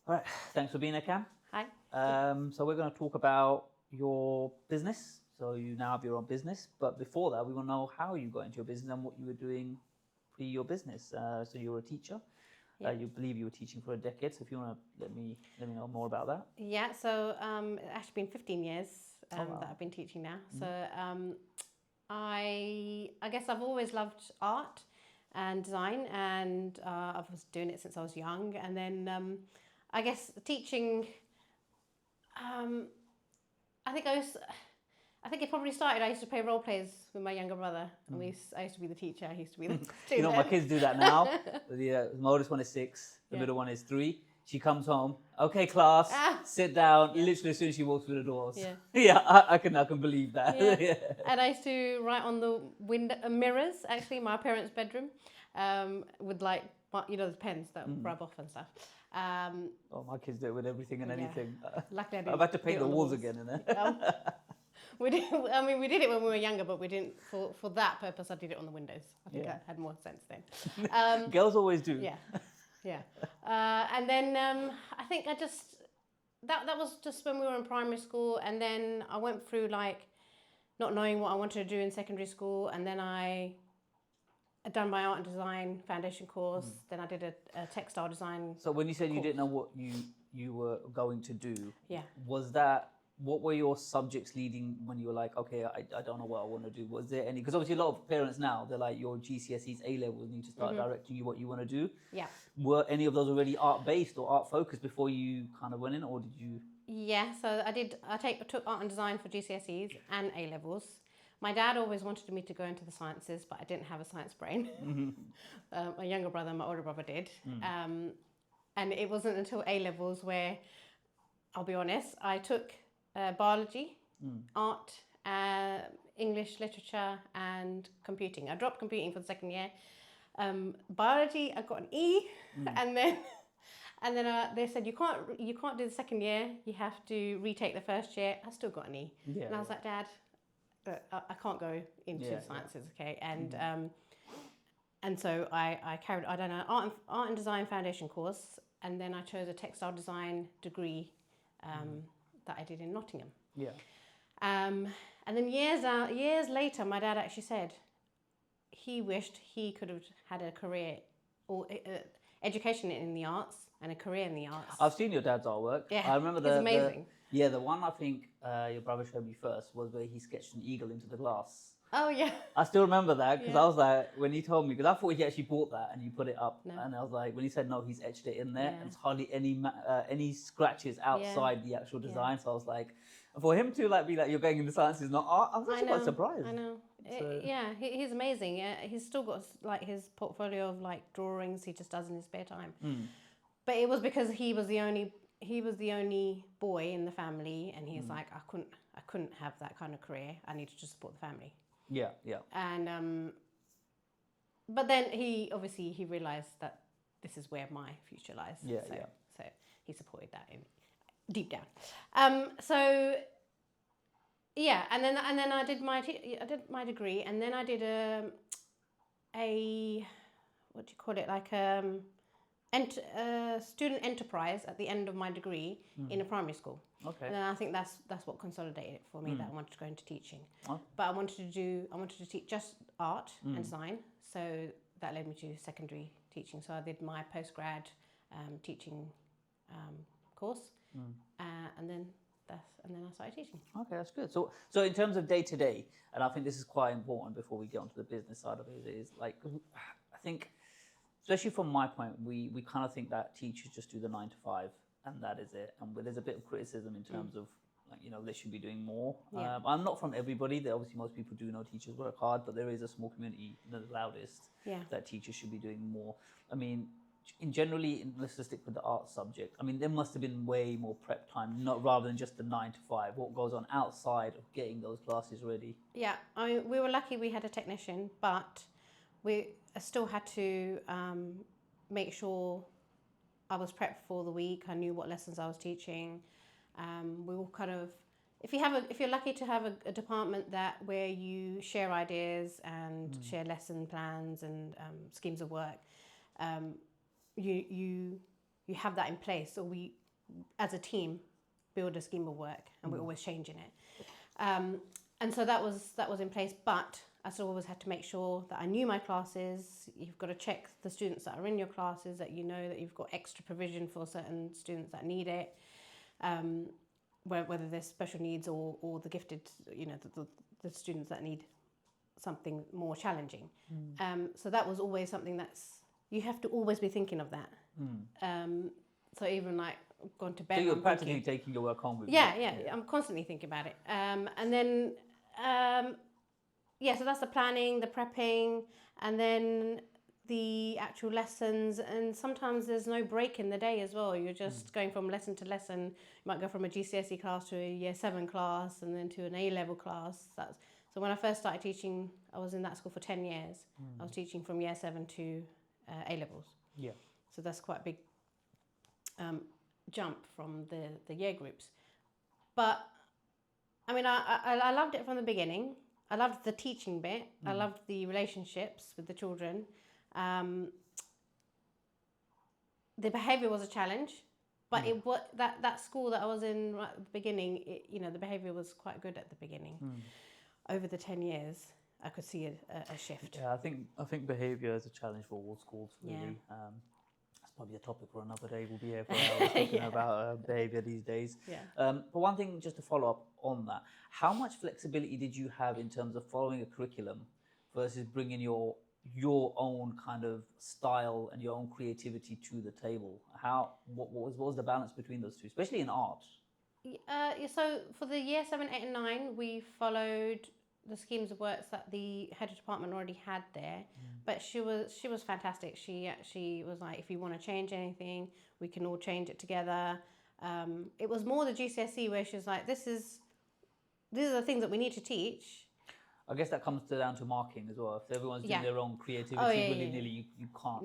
All right, thanks for being here, Cam. Hi. So we're going to talk about your business. So you now have your own business, but before that, we want to know how you got into your business and what you were doing pre your business. So you were a teacher. Yeah. You believe you were teaching for a decade. So if you want to let me know more about that. Yeah, so it's actually been 15 years Oh, wow. that I've been teaching now. So I guess I've always loved art and design, and I was doing it since I was young. And then I guess teaching, I think it probably started. I used to play role plays with my younger brother, and I used to be the teacher. He used to be the student. You know, my kids do that now. My oldest one is 6. The Yeah. middle one is 3. She comes home. Okay, class, sit down. Yeah. Literally as soon as she walks through the doors. Yeah. Yeah, I can believe that. Yeah. Yeah. And I used to write on the window mirrors, actually, in my parents' bedroom, with like, the pens that rub off and stuff. Oh, my kids do it with everything and Yeah. anything. Luckily, I didn't. I've had to do paint it the on walls again. We did. I mean, we did it when we were younger, but we didn't for that purpose. I did it on the windows. I think I had more sense then. Girls always do. Yeah, yeah. And then I think I just that was just when we were in primary school, and then I went through like not knowing what I wanted to do in secondary school, and then I had done my art and design foundation course. Then I did a textile design. So when you said you course. didn't know what you were going to do, Yeah. was that, what were your subjects leading when you were like, okay, I don't know what I want to do? Was there any, because obviously a lot of parents now, they're like, your GCSEs, A-levels need to start directing you what you want to do. Yeah. Were any of those already art-based or art-focused before you kind of went in, or did you? Yeah, so I took art and design for GCSEs and A-levels. My dad always wanted me to go into the sciences, but I didn't have a science brain. My younger brother and my older brother did. And it wasn't until A-levels where, I'll be honest, I took biology, art, English literature, and computing. I dropped computing for the second year. Biology, I got an E, and then they said you can't do the second year. You have to retake the first year. I still got an E, and I was like, Dad, I can't go into sciences, okay? And so I done an art and design foundation course, and then I chose a textile design degree that I did in Nottingham. Yeah. And then years later, my dad actually said he wished he could have had a career or education in the arts and a career in the arts. I've seen your dad's artwork. Yeah, I remember it's amazing. The one I think your brother showed me first was where he sketched an eagle into the glass. Oh yeah. I still remember that because Yeah. I was like, when he told me, because I thought he actually bought that and you put it up, No. and I was like, when he said no, he's etched it in there, Yeah. and it's hardly any scratches outside the actual design. So I was like, for him to like be like, you're going into science is not art. I was actually quite surprised. I know. So, He's amazing. He's still got like his portfolio of like drawings he just does in his spare time. But it was because he was the only boy in the family, and he's like, I couldn't have that kind of career. I needed to support the family. Yeah. And but then he realized that this is where my future lies. So he supported that in deep down. So yeah, and then I did my degree, and then I did a what do you call it, like student enterprise at the end of my degree in a primary school. Okay. And then I think that's what consolidated it for me, that I wanted to go into teaching. Oh. But I wanted to teach just art and design, so that led me to secondary teaching. So I did my postgrad teaching course, and then I started teaching. Okay, that's good. So in terms of day to day, and I think this is quite important before we get onto the business side of it, is like, I think, especially from my point, we kind of think that teachers just do the 9 to 5 and that is it. And there's a bit of criticism in terms of, like, they should be doing more. Yeah. I'm not from everybody. Obviously, most people do know teachers work hard, but there is a small community, the loudest, that teachers should be doing more. I mean, let's just stick with the art subject. I mean, there must have been way more prep time, not rather than just the 9 to 5. What goes on outside of getting those classes ready? Yeah, I mean, we were lucky we had a technician, but we still had to make sure I was prepped for the week. I knew what lessons I was teaching. We were kind of, if you're lucky to have a department where you share ideas and share lesson plans and schemes of work, you you have that in place. So we, as a team, build a scheme of work, and we're always changing it. And so that was in place, but I still always had to make sure that I knew my classes. You've got to check the students that are in your classes, that you know that you've got extra provision for certain students that need it, whether there's special needs or the gifted, you know, the students that need something more challenging. So that was always something you have to always be thinking of that. So even like gone to bed. So you're practically taking your work home with you. Yeah. I'm constantly thinking about it. And then, so that's the planning, the prepping, and then the actual lessons. And sometimes there's no break in the day as well. You're just going from lesson to lesson. You might go from a GCSE class to a Year 7 class, and then to an A-level class. So when I first started teaching, I was in that school for 10 years. I was teaching from Year 7 to A-levels. Yeah. So that's quite a big jump from the year groups. But I mean, I loved it from the beginning. I loved the teaching bit. I loved the relationships with the children. The behaviour was a challenge, but that school that I was in right at the beginning, the behaviour was quite good at the beginning. Over the 10 years, I could see a shift. Yeah, I think behaviour is a challenge for all schools, really. That's probably a topic for another day. We'll be here for hours talking about behaviour these days. But one thing, just to follow up on that, how much flexibility did you have in terms of following a curriculum versus bringing your own kind of style and your own creativity to the table? What was the balance between those two, especially in art? So for the Year 7, 8 and 9, we followed the schemes of works that the head of department already had there. But she was fantastic. She actually was like, if you want to change anything, we can all change it together. It was more the GCSE where she was like, these are the things that we need to teach. I guess that comes down to marking as well. If everyone's doing their own creativity willy-nilly, you can't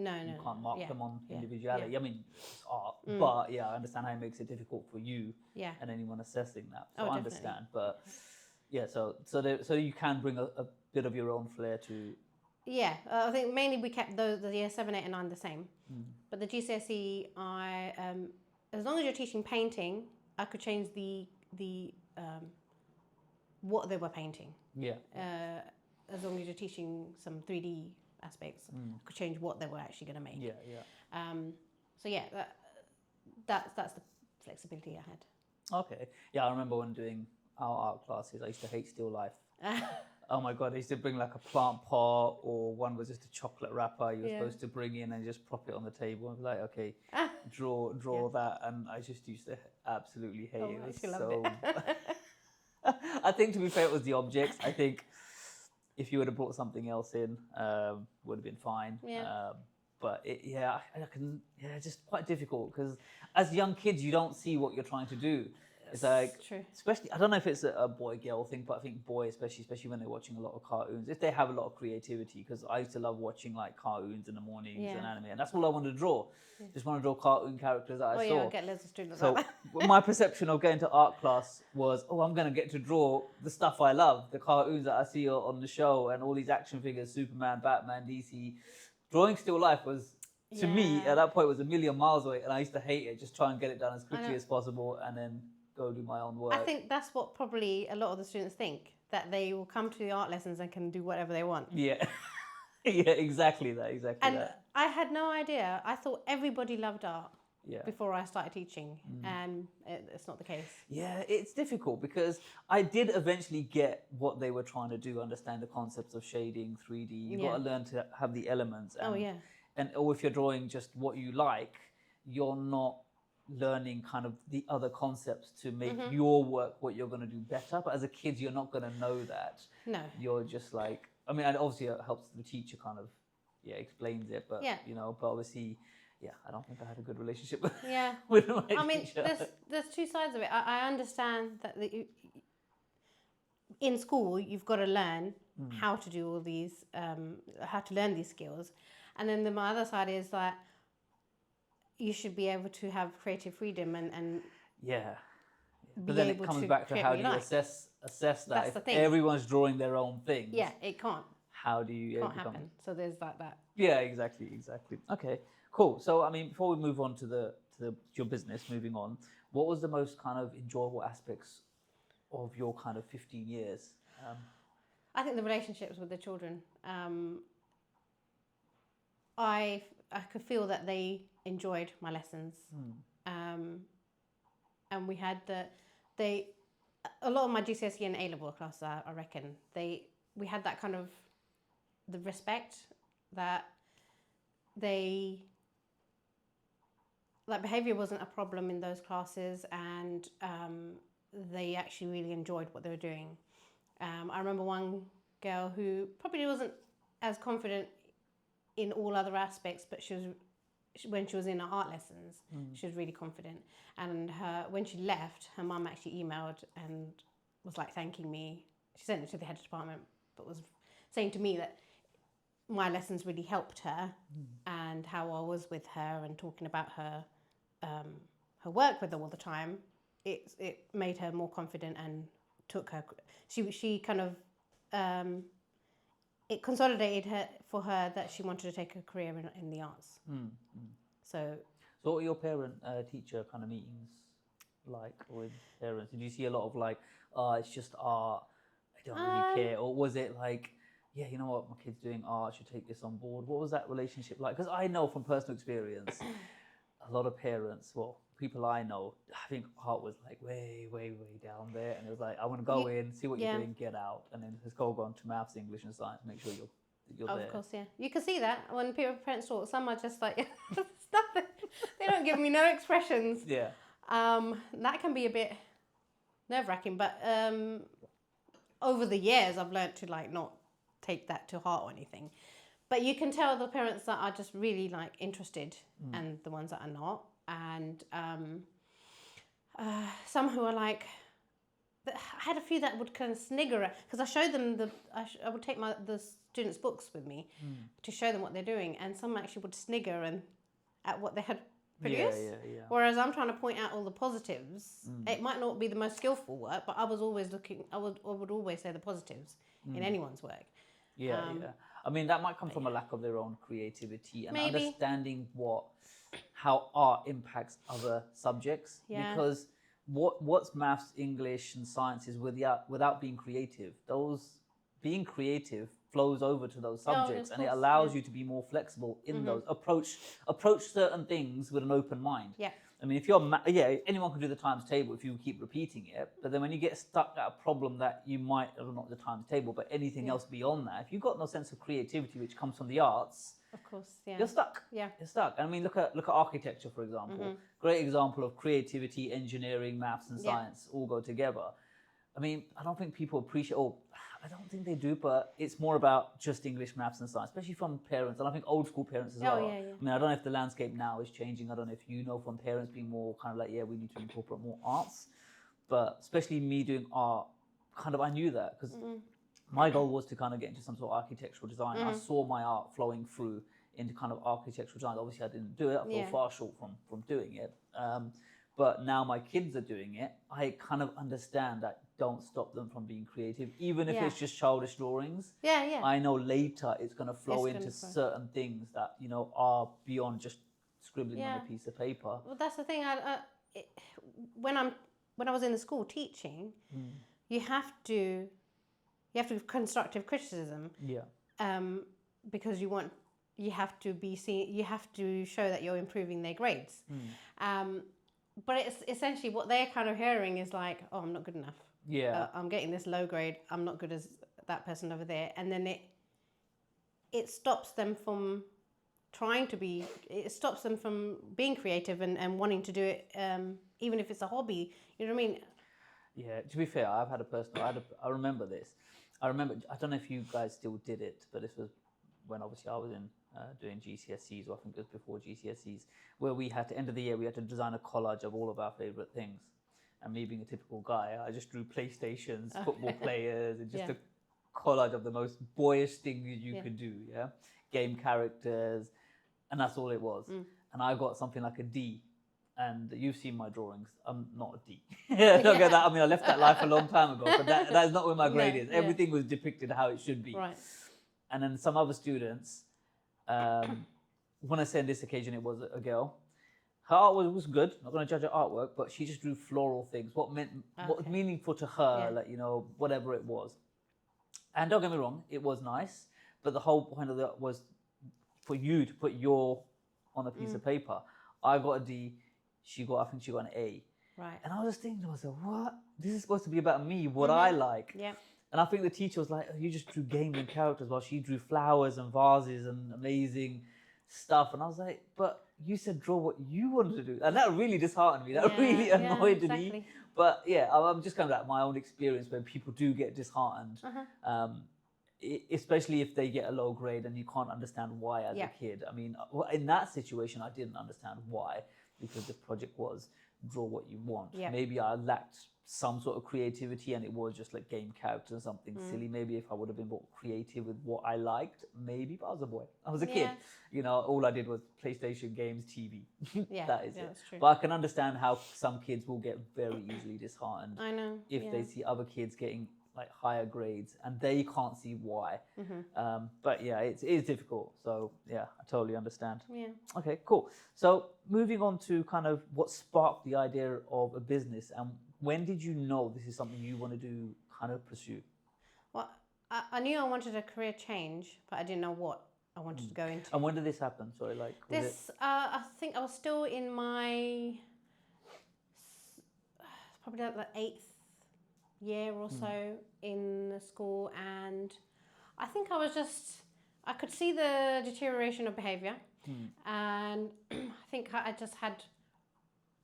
mark them on individuality. Yeah. I mean, it's art, but I understand how it makes it difficult for you and anyone assessing that. So I understand, but so you can bring a bit of your own flair to. Yeah, I think mainly we kept the Year 7, 8 and 9 the same. But the GCSE, as long as you're teaching painting, I could change the what they were painting. Yeah. As long as you're teaching some 3D aspects, I could change what they were actually going to make. That's the flexibility I had. Okay. Yeah, I remember when doing our art classes, I used to hate still life. Oh my God, I used to bring like a plant pot, or one was just a chocolate wrapper you were supposed to bring in and just prop it on the table. I was like, okay, draw that. And I just used to absolutely hate it. It was so... I think, to be fair, it was the objects. I think if you would have brought something else in, would have been fine. But it's just quite difficult because as young kids, you don't see what you're trying to do. It's like, especially, I don't know if it's a boy-girl thing, but I think boy, especially when they're watching a lot of cartoons, if they have a lot of creativity, because I used to love watching like cartoons in the mornings and anime, and that's all I wanted to draw. Just want to draw cartoon characters that I saw. I'll get loads of students so my perception of going to art class was, I'm going to get to draw the stuff I love, the cartoons that I see on the show, and all these action figures, Superman, Batman, DC. Drawing still life was, to me, at that point, was a million miles away, and I used to hate it, just try and get it done as quickly as possible, and then go do my own work. I think that's what probably a lot of the students think, that they will come to the art lessons and can do whatever they want. Yeah. Exactly that. And I had no idea. I thought everybody loved art before I started teaching, and it's not the case. Yeah, it's difficult because I did eventually get what they were trying to do, understand the concepts of shading, 3D. You've got to learn to have the elements. And or if you're drawing just what you like, you're not learning kind of the other concepts to make your work what you're going to do better. But as a kid, you're not going to know that. No. You're just like, I mean, and obviously it helps the teacher kind of, explains it. But, but obviously, I don't think I had a good relationship with my teacher. I mean, there's two sides of it. I understand that in school, you've got to learn how to do all these, how to learn these skills. And then my other side is that you should be able to have creative freedom and but then it comes back to how do you assess that. That's if the thing. Everyone's drawing their own thing. Yeah, it can't. How do you? Can't happen. So there's that. Yeah, exactly. Okay, cool. So I mean, before we move on to the to your business, moving on, what was the most kind of enjoyable aspects of your kind of 15 years? I think the relationships with the children. I could feel that they enjoyed my lessons, and we had a lot of my GCSE and A level class. I reckon we had that kind of the respect that like behaviour wasn't a problem in those classes, and they actually really enjoyed what they were doing. I remember one girl who probably wasn't as confident in all other aspects, but when she was in her art lessons, she was really confident. And when she left, her mum actually emailed and was like thanking me. She sent it to the head department, but was saying to me that my lessons really helped her, and how I was with her and talking about her work with her all the time. It made her more confident and took her. She kind of it consolidated her for her that she wanted to take a career in the arts. So what were your parent-teacher kind of meetings like with parents? Did you see a lot of like, it's just art, I don't really care? Or was it like, yeah, you know what, my kid's doing art, I should take this on board? What was that relationship like? Because I know from personal experience, a lot of parents, well, people I know, I think art was like way, way, way down there. And it was like, I want to go in, see what you're doing, get out. And then just go on to maths, English and science, make sure you're there. Of course, yeah. You can see that when parents talk. Some are just like, stuff. They don't give me no expressions. Yeah. That can be a bit nerve-wracking. But over the years, I've learned to like not take that to heart or anything. But you can tell the parents that are just really like interested and the ones that are not. And some who are like, I had a few that would kind of snigger because I showed them I would take the students' books with me to show them what they're doing, and some actually would snigger at what they had produced. Yeah. Whereas I'm trying to point out all the positives. It might not be the most skillful work, but I was always I would always say the positives in anyone's work. Yeah. I mean, that might come from a lack of their own creativity and understanding how art impacts other subjects. Yeah. Because what's maths, English, and sciences without being creative? Being creative flows over to those subjects, and it allows you to be more flexible in those. Approach certain things with an open mind. Yeah. I mean, if anyone can do the times table if you keep repeating it. But then when you get stuck at a problem that you might, or not the times table, but anything else beyond that, if you've got no sense of creativity, which comes from the arts, of course, yeah, you're stuck. Yeah, you're stuck. I mean, look at architecture, for example. Great example of creativity, engineering, maths, and science all go together. I mean, I don't think people appreciate. I don't think they do, but it's more about just English, maths, and science, especially from parents. And I think old school parents as well. Yeah. I mean, I don't know if the landscape now is changing. I don't know if you know from parents being more kind of like, we need to incorporate more arts. But especially me doing art, kind of, I knew that because my goal was to kind of get into some sort of architectural design. I saw my art flowing through into kind of architectural design. Obviously, I didn't do it. I fell far short from doing it. But now my kids are doing it. I kind of understand that don't stop them from being creative, even if it's just childish drawings. Yeah. I know later it's going to flow into certain things that, are beyond just scribbling on a piece of paper. Well, that's the thing. When I was in the school teaching, you have to have constructive criticism. Yeah. Because you have to be seen. You have to show that you're improving their grades. But it's essentially what they're kind of hearing is like, oh, I'm not good enough. Yeah. I'm getting this low grade. I'm not good as that person over there. And then it stops them from it stops them from being creative and wanting to do it, even if it's a hobby. You know what I mean? Yeah, to be fair, I remember this. I don't know if you guys still did it, but this was when obviously I was doing GCSEs, or I think it was before GCSEs, where we had to, end of the year, we had to design a collage of all of our favourite things. And me being a typical guy, I just drew PlayStations, football players, and just a collage of the most boyish things you could do, game characters, and that's all it was. And I got something like a D. And you've seen my drawings. I'm not a D. Don't get that. I mean, I left that life a long time ago, but that is not where my grade is. Everything was depicted how it should be. Right. And then some other students, when I say on this occasion it was a girl, her artwork was good. Not going to judge her artwork, but she just drew floral things. What was meaningful to her, like whatever it was. And don't get me wrong, it was nice, but the whole point of that was for you to put your on a piece of paper. I got a D. I think she got an A. Right. And I was just thinking to myself, what? This is supposed to be about me, what I like. Yeah. And I think the teacher was like, oh, you just drew games and characters while she drew flowers and vases and amazing stuff. And I was like, but you said draw what you wanted to do. And that really disheartened me. That really annoyed me. But yeah, I'm just kind of like my own experience where people do get disheartened. Especially if they get a low grade and you can't understand why as a kid. I mean, in that situation, I didn't understand why, because the project was draw what you want. Maybe I lacked some sort of creativity and it was just like game characters, something silly. Maybe if I would have been more creative with what I liked, maybe, but I was a boy. I was a kid. You know, all I did was PlayStation games, TV. That is it. That's true. But I can understand how some kids will get very easily disheartened. I know. If they see other kids getting like higher grades and they can't see why. But yeah, it is difficult. So yeah, I totally understand. Yeah. Okay, cool. So moving on to kind of what sparked the idea of a business, and when did you know this is something you want to do, kind of pursue? Well, I knew I wanted a career change, but I didn't know what I wanted to go into. And when did this happen? Sorry, like I think I was still in my probably like the 8th year or so in the school, and I think I could see the deterioration of behaviour, and I think I just had,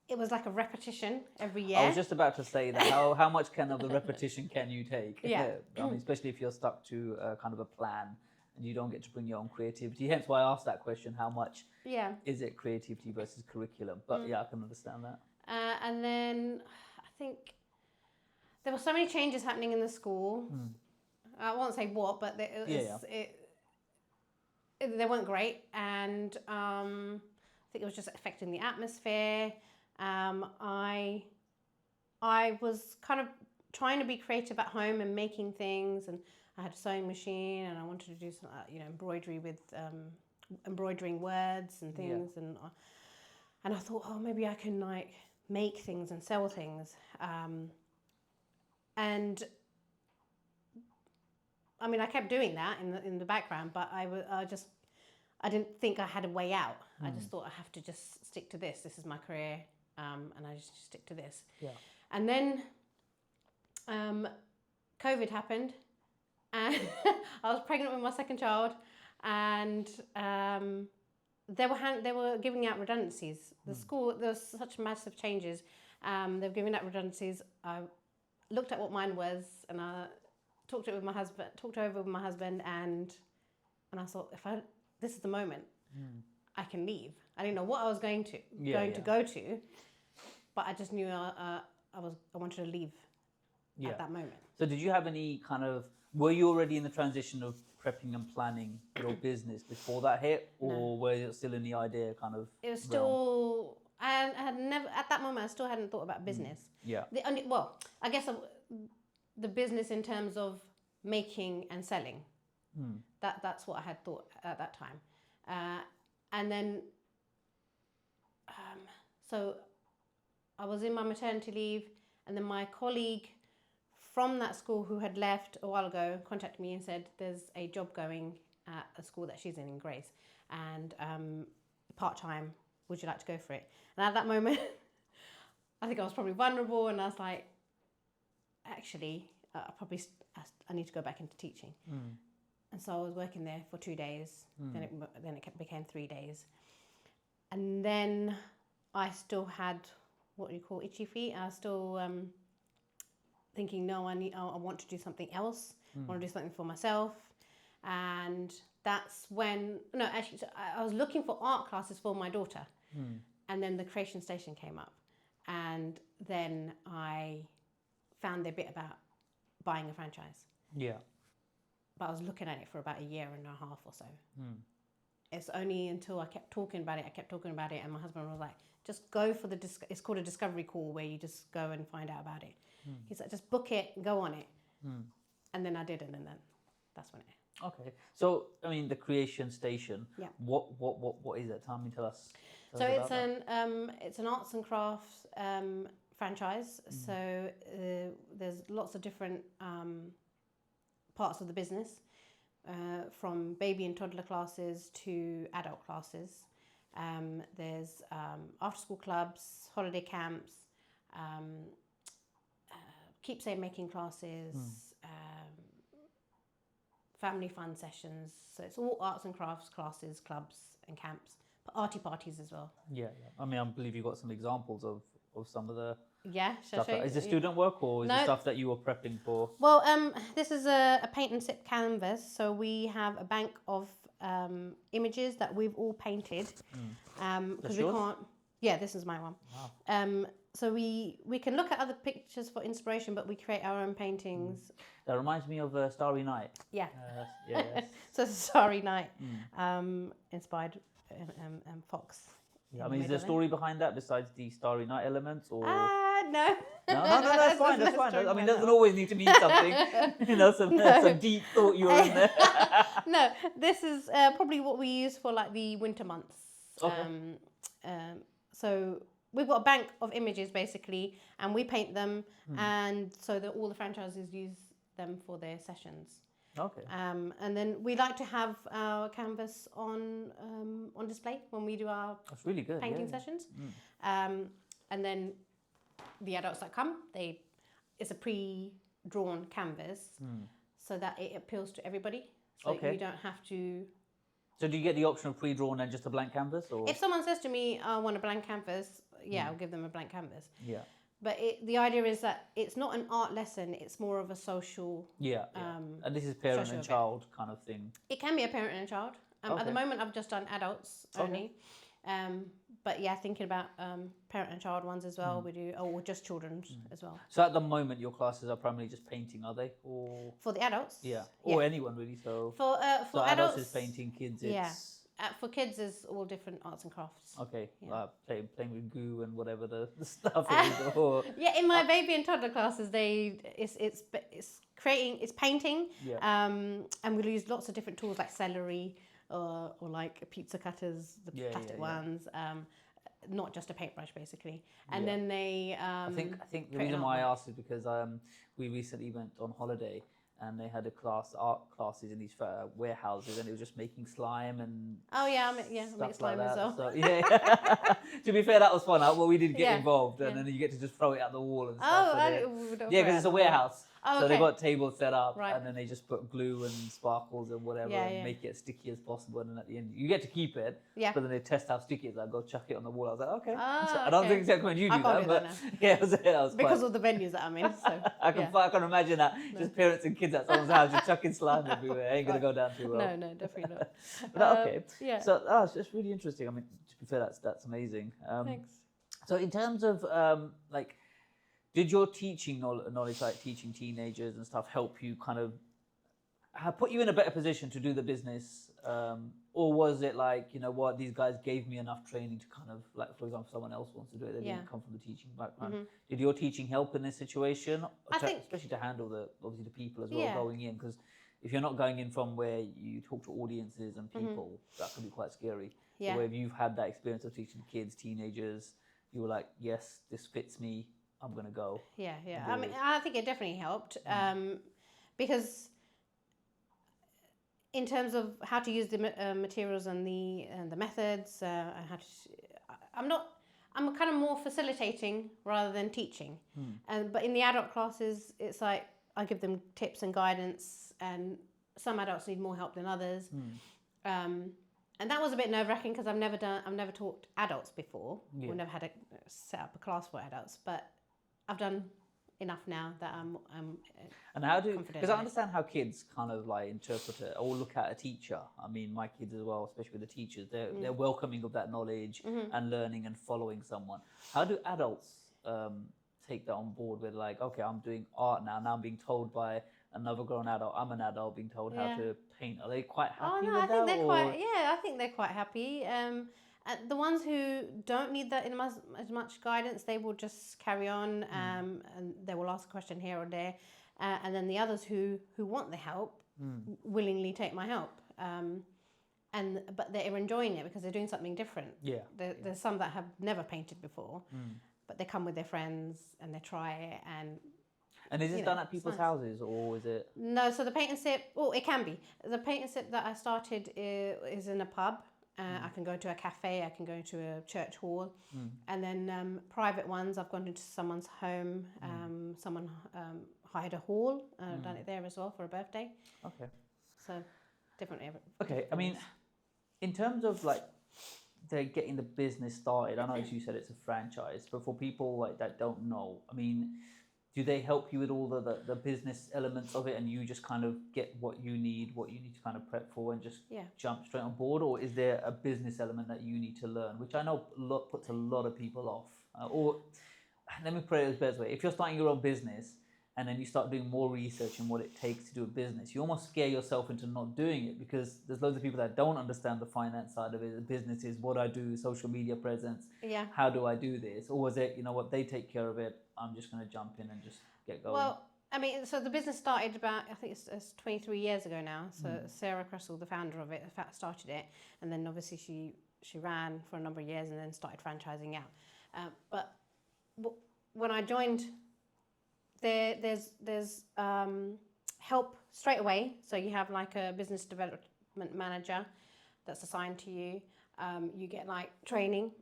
it was like a repetition every year. I was just about to say that how much of the repetition can you take? Yeah. I mean, especially if you're stuck to kind of a plan and you don't get to bring your own creativity. Hence why I asked that question, how much is it creativity versus curriculum? But yeah, I can understand that. And then I think there were so many changes happening in the school. I won't say what, but they weren't great. And I think it was just affecting the atmosphere. I was kind of trying to be creative at home and making things. And I had a sewing machine and I wanted to do some, embroidery with embroidering words and things. And I thought, oh, maybe I can like make things and sell things. And I mean, I kept doing that in the background, but I didn't think I had a way out. I just thought I have to just stick to this. This is my career, and I just stick to this. Yeah. And then COVID happened, and I was pregnant with my second child, and they were giving out redundancies. The school, there was such massive changes. They were giving out redundancies. I looked at what mine was, and I talked over with my husband, and I thought, this is the moment, I can leave. I didn't know what I was going to go to, but I just knew I wanted to leave at that moment. So did you have any were you already in the transition of prepping and planning your business before that hit, or were you still in the idea It was still, I had never, at that moment, I still hadn't thought about business. Yeah. I guess the business in terms of making and selling. That's what I had thought at that time. And then, so I was in my maternity leave, and then my colleague from that school who had left a while ago contacted me and said, there's a job going at a school that she's in Grace, and part-time, would you like to go for it? And at that moment, I think I was probably vulnerable, and I was like, actually, I need to go back into teaching. And so I was working there for 2 days, then it became 3 days. And then I still had what you call itchy feet. I was still thinking, no, I want to do something else. I want to do something for myself. And that's when, I was looking for art classes for my daughter. And then the Creation Station came up. And then I found the bit about buying a franchise. Yeah. But I was looking at it for about 1.5 years or so. It's only until I kept talking about it, and my husband was like, just go for it's called a discovery call, where you just go and find out about it. He's like, just book it, go on it. And then I did, and then that's when it. Okay. So, I mean, the Creation Station. Yeah. What is it? Tell us. So it's an arts and crafts franchise. So there's lots of different parts of the business, from baby and toddler classes to adult classes. There's after school clubs, holiday camps, keepsake making classes, family fun sessions. So it's all arts and crafts classes, clubs and camps, arty parties as well. Yeah. I mean, I believe you got some examples of some of the Shall I show you? Is it student work or is it stuff that you were prepping for? Well, this is a paint and sip canvas. So we have a bank of images that we've all painted. Because we can't. Yeah, this is my one. Wow. So we can look at other pictures for inspiration, but we create our own paintings. That reminds me of Starry Night. Yeah. Yes. So it's a Starry Night, inspired fox. Yeah, I mean, is there a story behind that besides the Starry Night elements, or? No. No, that's fine. That's fine. I mean, it doesn't always need to mean something. Some deep thought you were in there. No, this is probably what we use for like the winter months. Okay. So we've got a bank of images basically, and we paint them, and so that all the franchises use them for their sessions. Okay. And then we like to have our canvas on display when we do our That's really good. painting sessions. And then the adults that come, it's a pre-drawn canvas, so that it appeals to everybody. So you don't have to. So do you get the option of pre-drawn and just a blank canvas, or? If someone says to me, "I want a blank canvas," I'll give them a blank canvas. Yeah. But the idea is that it's not an art lesson; it's more of a social. Yeah. And this is parent and child kind of thing. It can be a parent and a child. At the moment, I've just done adults only. But thinking about parent and child ones as well. We do, or just children's as well. So at the moment, your classes are primarily just painting, are they? Or for the adults? Yeah. Or anyone really. So for so adults is painting, kids it's. For kids, is all different arts and crafts. Okay, playing with goo and whatever the stuff is. Or... in my baby and toddler classes, it's painting. Yeah. And we'll use lots of different tools like celery or like pizza cutters, the plastic ones. Not just a paintbrush, basically. And then they. I think the reason why I asked is because we recently went on holiday. And they had art classes in these warehouses, and it was just making slime and I make slime like as well. So, to be fair, that was fun. Well, we did get involved, and then you get to just throw it at the wall and stuff. Because it's a warehouse. So they got tables set up, and then they just put glue and sparkles and whatever, and make it as sticky as possible. And then at the end, you get to keep it, but then they test how sticky it is. I go chuck it on the wall. I was like, okay. I don't think exactly when you do that, but that was because of the venues that I'm in. So I can imagine that just parents and kids at someone's house just chucking slime everywhere. It ain't gonna go down too well. No, definitely not. But okay, so it's just really interesting. I mean, to be fair, that's amazing. Thanks. So in terms of did your teaching knowledge, like teaching teenagers and stuff, help you kind of put you in a better position to do the business? Or was it like, you know what, these guys gave me enough training to kind of, like, for example, someone else wants to do it, they didn't come from the teaching background. Did your teaching help in this situation? Especially to handle obviously the people as well going in? Because if you're not going in from where you talk to audiences and people, that can be quite scary. Yeah. So where if you've had that experience of teaching kids, teenagers, you were like, yes, this fits me. I'm going to go. Yeah. I mean, I think it definitely helped because in terms of how to use the materials and the methods, I'm kind of more facilitating rather than teaching. But in the adult classes, it's like I give them tips and guidance, and some adults need more help than others. And that was a bit nerve-wracking because I've never taught adults before. We've never had set up a class for adults, but I've done enough now that I'm and how do, because I understand how kids kind of like interpret it or look at a teacher. I mean, my kids as well, especially with the teachers, they're welcoming of that knowledge and learning and following someone. How do adults take that on board with, like, okay, I'm doing art now I'm being told by another grown adult, I'm an adult being told how to paint. Are they quite happy with that? I think they're quite happy. The ones who don't need that as much guidance, they will just carry on and they will ask a question here or there. And then the others who want the help, willingly take my help. But they're enjoying it because they're doing something different. There's some that have never painted before, but they come with their friends and they try it. And is this done at people's houses, or is it? No, so the paint and sip, it can be. The paint and sip that I started is in a pub. I can go to a cafe, I can go to a church hall. And then private ones, I've gone into someone's home. Someone hired a hall, done it there as well for a birthday. Okay. So different. Okay, I mean, in terms of like they're getting the business started, I know as you said it's a franchise, but for people like that don't know, I mean, do they help you with all the business elements of it, and you just kind of get what you need to kind of prep for and just jump straight on board? Or is there a business element that you need to learn, which I know puts a lot of people off? Or let me put it this way, if you're starting your own business and then you start doing more research on what it takes to do a business, you almost scare yourself into not doing it, because there's loads of people that don't understand the finance side of it. The business is what I do, social media presence. How do I do this? Or is it, you know what, they take care of it, I'm just going to jump in and just get going? Well, I mean, so the business started about, I think it's 23 years ago now. So Sarah Cressel, the founder of it, started it. And then obviously she ran for a number of years and then started franchising out. But when I joined, there's help straight away. So you have like a business development manager that's assigned to you. You get like training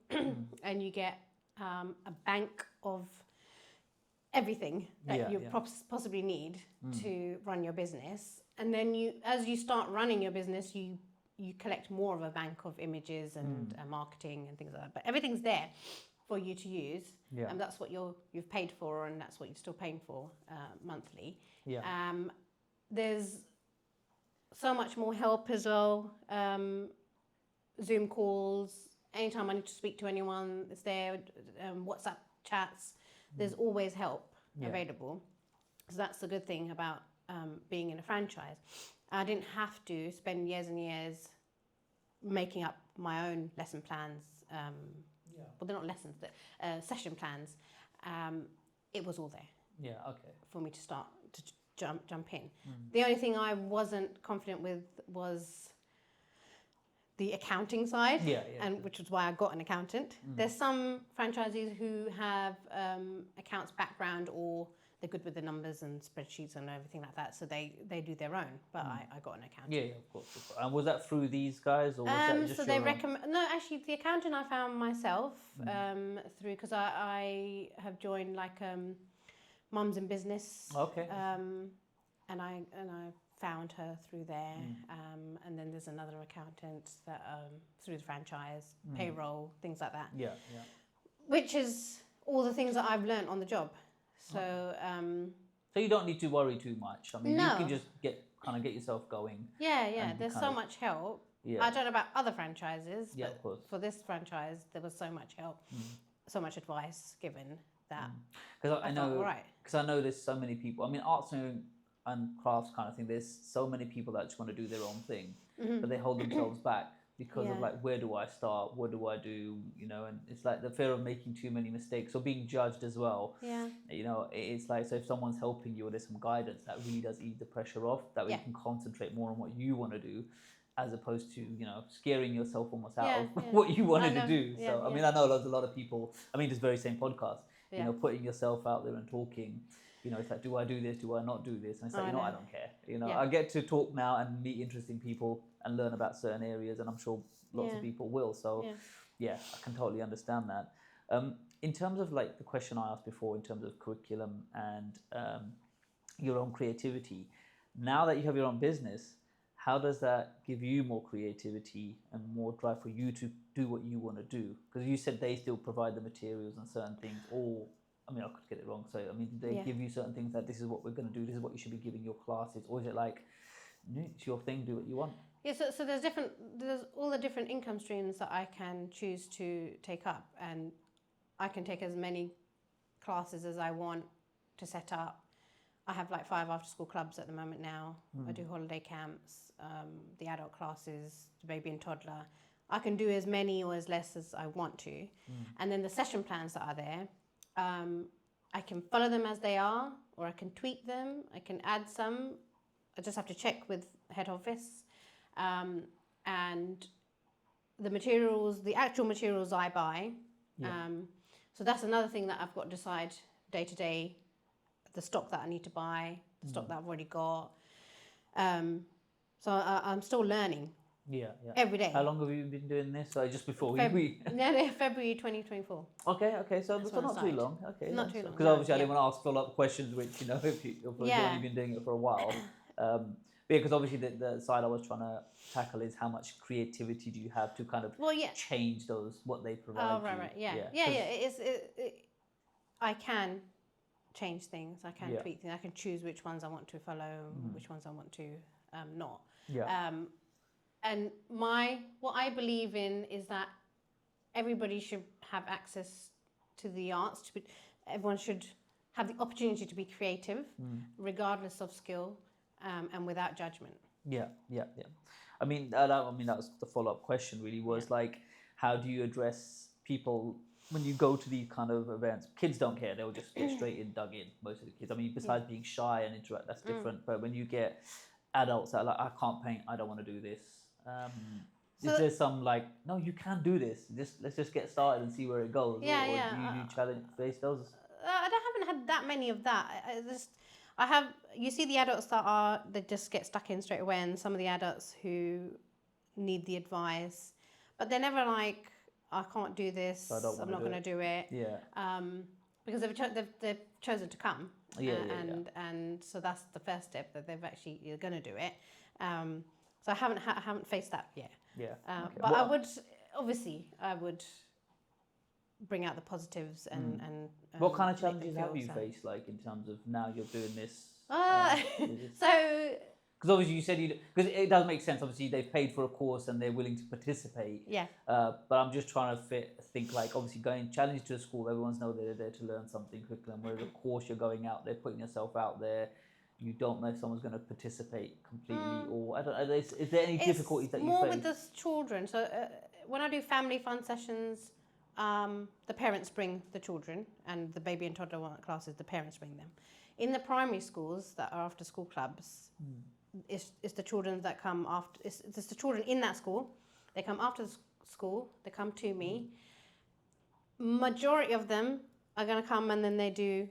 and you get a bank of everything that you possibly need to run your business. And then as you start running your business, you collect more of a bank of images and marketing and things like that. But everything's there for you to use, and that's what you've paid for, and that's what you're still paying for monthly. There's so much more help as well. Zoom calls, anytime I need to speak to anyone, it's there. WhatsApp chats, there's always help available. So that's the good thing about being in a franchise. I didn't have to spend years and years making up my own lesson plans. Well, they're not lessons, they're session plans. It was all there. For me to start to jump in. The only thing I wasn't confident with was the accounting side, and which is why I got an accountant. There's some franchisees who have accounts background, or they're good with the numbers and spreadsheets and everything like that, so they do their own. But I got an accountant. Of course. And was that through these guys, or was that just so they recommend? No, actually, the accountant I found myself through, because I have joined like Mums in Business. And I found her through there, and then there's another accountant that through the franchise, payroll, things like that. Which is all the things that I've learned on the job. So so you don't need to worry too much. I mean, you can just get yourself going. There's so much help. I don't know about other franchises, but of course. For this franchise, there was so much help, so much advice given that. Because I know there's so many people. I mean, arts and crafts kind of thing, there's so many people that just want to do their own thing, but they hold themselves back because of like, where do I start, what do I do, and it's like the fear of making too many mistakes or being judged as well. It's like, so if someone's helping you or there's some guidance, that really does ease the pressure off, that way you can concentrate more on what you want to do, as opposed to scaring yourself almost out of what you wanted to do. So I mean, I know a lot of people, I mean, this very same podcast, putting yourself out there and talking, it's like, do I do this? Do I not do this? And it's like, I don't care. I get to talk now and meet interesting people and learn about certain areas, and I'm sure lots of people will. So, I can totally understand that. In terms of like the question I asked before, in terms of curriculum and your own creativity, now that you have your own business, how does that give you more creativity and more drive for you to do what you want to do? Because you said they still provide the materials and certain things, or I mean, I could get it wrong. So, I mean, did they give you certain things that this is what we're going to do, this is what you should be giving your classes? Or is it like, it's your thing, do what you want? So there's all the different income streams that I can choose to take up. And I can take as many classes as I want to set up. I have like 5 after-school clubs at the moment now. I do holiday camps, the adult classes, the baby and toddler. I can do as many or as less as I want to. And then the session plans that are there, I can follow them as they are, or I can tweak them. I can add some. I just have to check with head office, and the actual materials I buy. So that's another thing that I've got to decide day to day, the stock that I need to buy, the stock that I've already got. So I'm still learning. Yeah. Every day. How long have you been doing this? Just before we... February 2024. Okay, so not too long. Okay, not too long. Because obviously I didn't want to ask follow-up questions, which, if you've only been doing it for a while. Because obviously the side I was trying to tackle is how much creativity do you have to kind of change what they provide you. Right. Yeah. I can change things. I can tweak things. I can choose which ones I want to follow, which ones I want to not. Yeah. And what I believe in is that everybody should have access to the arts. Everyone should have the opportunity to be creative, regardless of skill, and without judgment. Yeah. I mean, that was the follow-up question. Really, was like, how do you address people when you go to these kind of events? Kids don't care; they'll just get straight in, dug in. Most of the kids. I mean, besides being shy and interact, that's different. But when you get adults that are like, I can't paint, I don't want to do this. Is there some like, no, you can do this. Let's just get started and see where it goes. Or do you challenge face those? I haven't had that many of that. You see the adults they just get stuck in straight away, and some of the adults who need the advice, but they're never like, I can't do this. I'm not going to do it. Yeah. Because they've chosen to come. And so that's the first step, that you're going to do it. So I haven't faced that yet. Yeah. But I would bring out the positives and what kind of challenges have you faced, like in terms of now you're doing this? Because obviously you said because it does make sense. Obviously they've paid for a course and they're willing to participate. Yeah. But I'm just trying to think like, obviously going challenge to a school, everyone's know they're there to learn something quickly, and whereas of course you're going out there, putting yourself out there. You don't know if someone's going to participate completely, or I don't know. Is there any difficulties that you face? More with the children. So when I do family fun sessions, the parents bring the children, and the baby and toddler classes, the parents bring them. In the primary schools that are after school clubs, it's the children that come after. It's the children in that school. They come after the school. They come to me. Majority of them are going to come, and then they do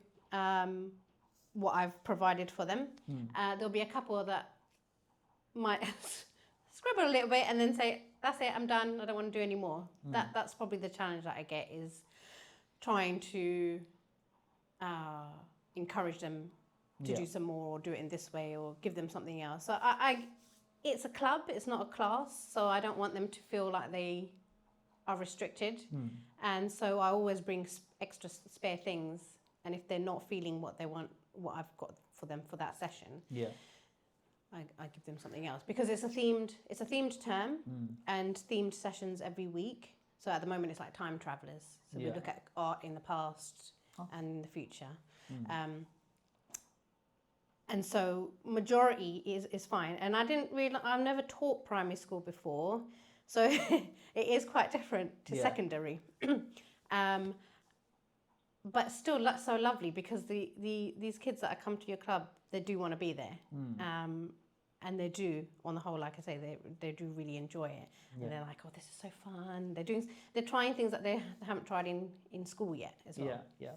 what I've provided for them. There'll be a couple that might scribble a little bit and then say, that's it, I'm done, I don't want to do any more. That's probably the challenge that I get, is trying to encourage them to do some more, or do it in this way, or give them something else. So it's a club, it's not a class, so I don't want them to feel like they are restricted. And so I always bring extra spare things, and if they're not feeling what they want, what I've got for them for that session, I give them something else, because it's a themed term and themed sessions every week. So at the moment it's like time travelers. So we look at art in the past and in the future. And so majority is fine. And I've never taught primary school before, so it is quite different to secondary. But still so lovely, because these kids that come to your club, they do want to be there. And they do, on the whole, like I say, they do really enjoy it. And they're like, oh, this is so fun. They're trying things that they haven't tried in school yet as well. Yeah.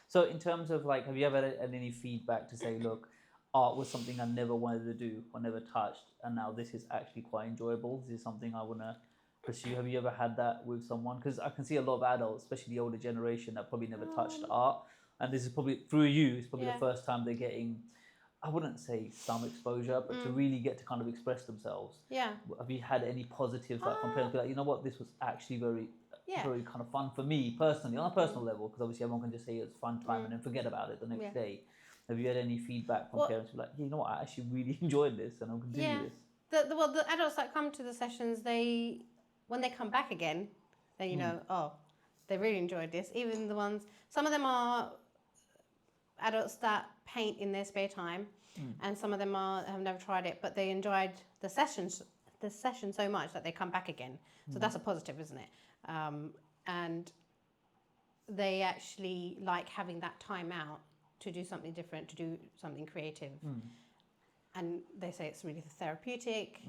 So in terms of like, have you ever had any feedback to say, look, art was something I never wanted to do or never touched, and now this is actually quite enjoyable. This is something I want to pursue. Have you ever had that with someone? Because I can see a lot of adults, especially the older generation, that probably never touched art, and this is probably through you. It's probably the first time they're getting, I wouldn't say some exposure, but to really get to kind of express themselves. Yeah. Have you had any positives like from parents, like, you know what, this was actually very kind of fun for me personally, on a personal level, because obviously everyone can just say it's fun time and then forget about it the next day. Have you had any feedback from parents who are like, you know what, I actually really enjoyed this and I'll continue this? The adults that come to the sessions, when they come back again, they they really enjoyed this. Even the ones, some of them are adults that paint in their spare time, and some of them have never tried it, but they enjoyed the session so much that they come back again. So that's a positive, isn't it? And they actually like having that time out to do something different, to do something creative. and they say it's really therapeutic,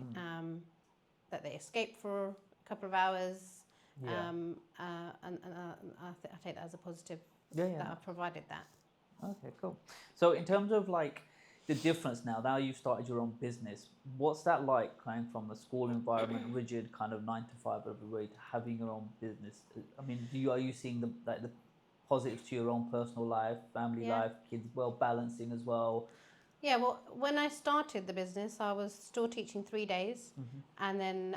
that they escape for a couple of hours. And I take that as a positive that I've provided that. Okay, cool. So in terms of like the difference now you've started your own business, what's that like coming from a school environment, rigid kind of 9 to 5 every way, to having your own business? I mean, are you seeing the positives to your own personal life, family life, kids well balancing as well? Yeah, well, when I started the business, I was still teaching 3 days, and then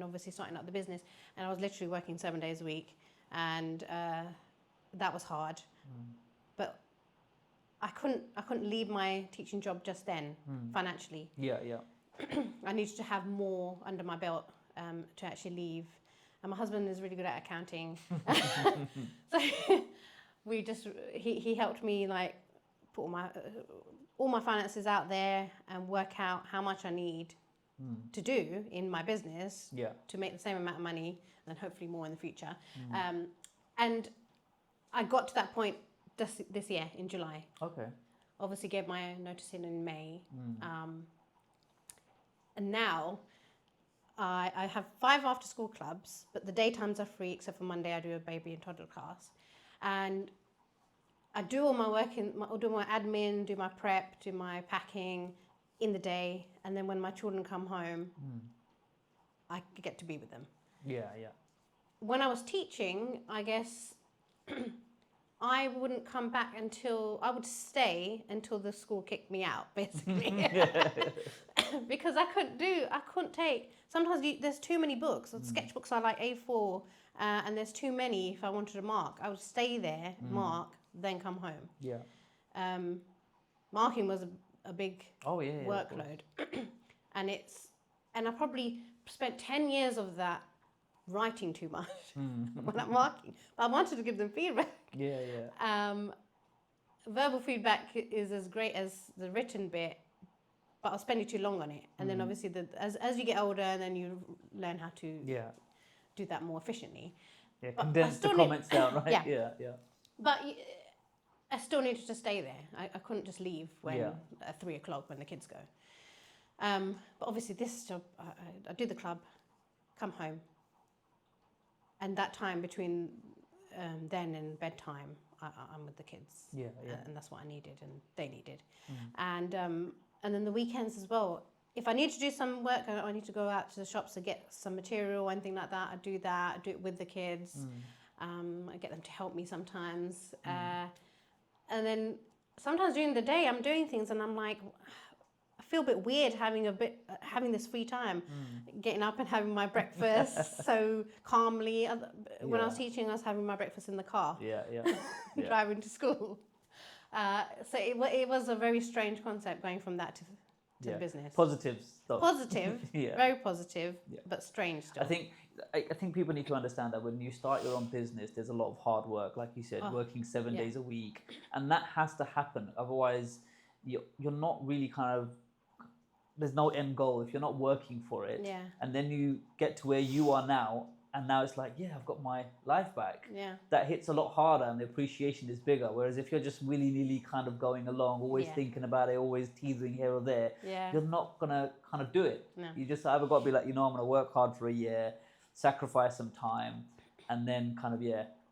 obviously starting up the business, and I was literally working 7 days a week, and that was hard. But I couldn't leave my teaching job just then financially. Yeah. I needed to have more under my belt to actually leave. And my husband is really good at accounting, so he helped me like put all my finances out there and work out how much I need to do in my business to make the same amount of money and hopefully more in the future. And I got to that point this year in July. Okay. Obviously gave my notice in May. And now I have 5 after school clubs, but the daytimes are free except for Monday. I do a baby and toddler class. And I do all my work, do my admin, do my prep, do my packing in the day. And then when my children come home, I get to be with them. Yeah. When I was teaching, I guess I wouldn't come back I would stay until the school kicked me out, basically. Because I couldn't take, sometimes there's too many books. Sketchbooks are like A4, and there's too many if I wanted to mark. I would stay there, mark, then come home. Yeah. Marking was a big workload. and I probably spent 10 years of that writing too much when I'm marking. But I wanted to give them feedback. Yeah. Verbal feedback is as great as the written bit, but I'll spend too long on it. And then obviously as you get older, then you learn how to do that more efficiently. Yeah, condense the comments down, right? Yeah. But I still needed to stay there. I couldn't just leave at 3 o'clock when the kids go. But obviously this job, I do the club, come home. And that time between then and bedtime, I'm with the kids. Yeah. And that's what I needed and they needed. And then the weekends as well. If I need to do some work, I need to go out to the shops to get some material or anything like that, I do that. I do it with the kids. I get them to help me sometimes. And then sometimes during the day, I'm doing things and I'm like, I feel a bit weird having this free time, getting up and having my breakfast so calmly. When I was teaching, I was having my breakfast in the car. Driving to school. So it was a very strange concept going from that to the business. Positive stuff. Positive, very positive, but strange stuff. I think people need to understand that when you start your own business, there's a lot of hard work, like you said, working 7 days a week, and that has to happen. Otherwise, you're not really there's no end goal if you're not working for it. And then you get to where you are now, and now it's like, I've got my life back. That hits a lot harder and the appreciation is bigger. Whereas if you're just willy-nilly kind of going along, always thinking about it, always teasing here or there, you're not going to kind of do it. No. You just either got to be like, I'm going to work hard for a year, sacrifice some time, and then kind of,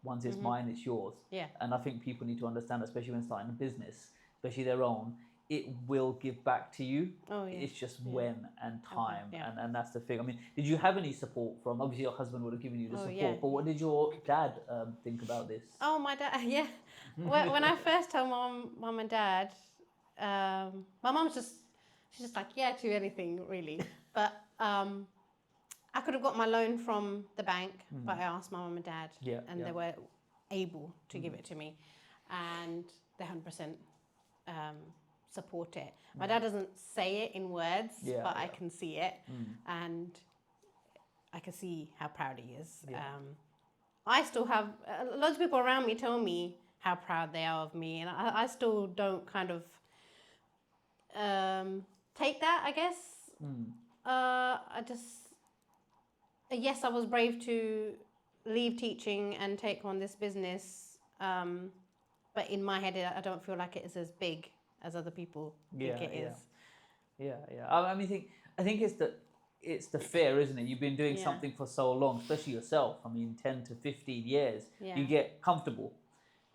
once it's mine, it's yours. And I think people need to understand, especially when starting a business, especially their own, it will give back to you. It's just when and time. And that's the thing. I mean, did you have any support from, obviously your husband would have given you the support, but what did your dad think about this? Oh, my dad, when I first told mum and dad, my mum's she's just like, to anything really. But I could have got my loan from the bank, but I asked my mum and dad, and they were able to give it to me. And they 100% support it. My dad doesn't say it in words, but I can see it, and I can see how proud he is. I still have lots of people around me tell me how proud they are of me, and I still don't kind of take that, I guess. Yes, I was brave to leave teaching and take on this business, but in my head I don't feel like it is as big as other people think it is. Yeah. I think it's the fear, isn't it? You've been doing something for so long, especially yourself. I mean, 10 to 15 years. Yeah. You get comfortable.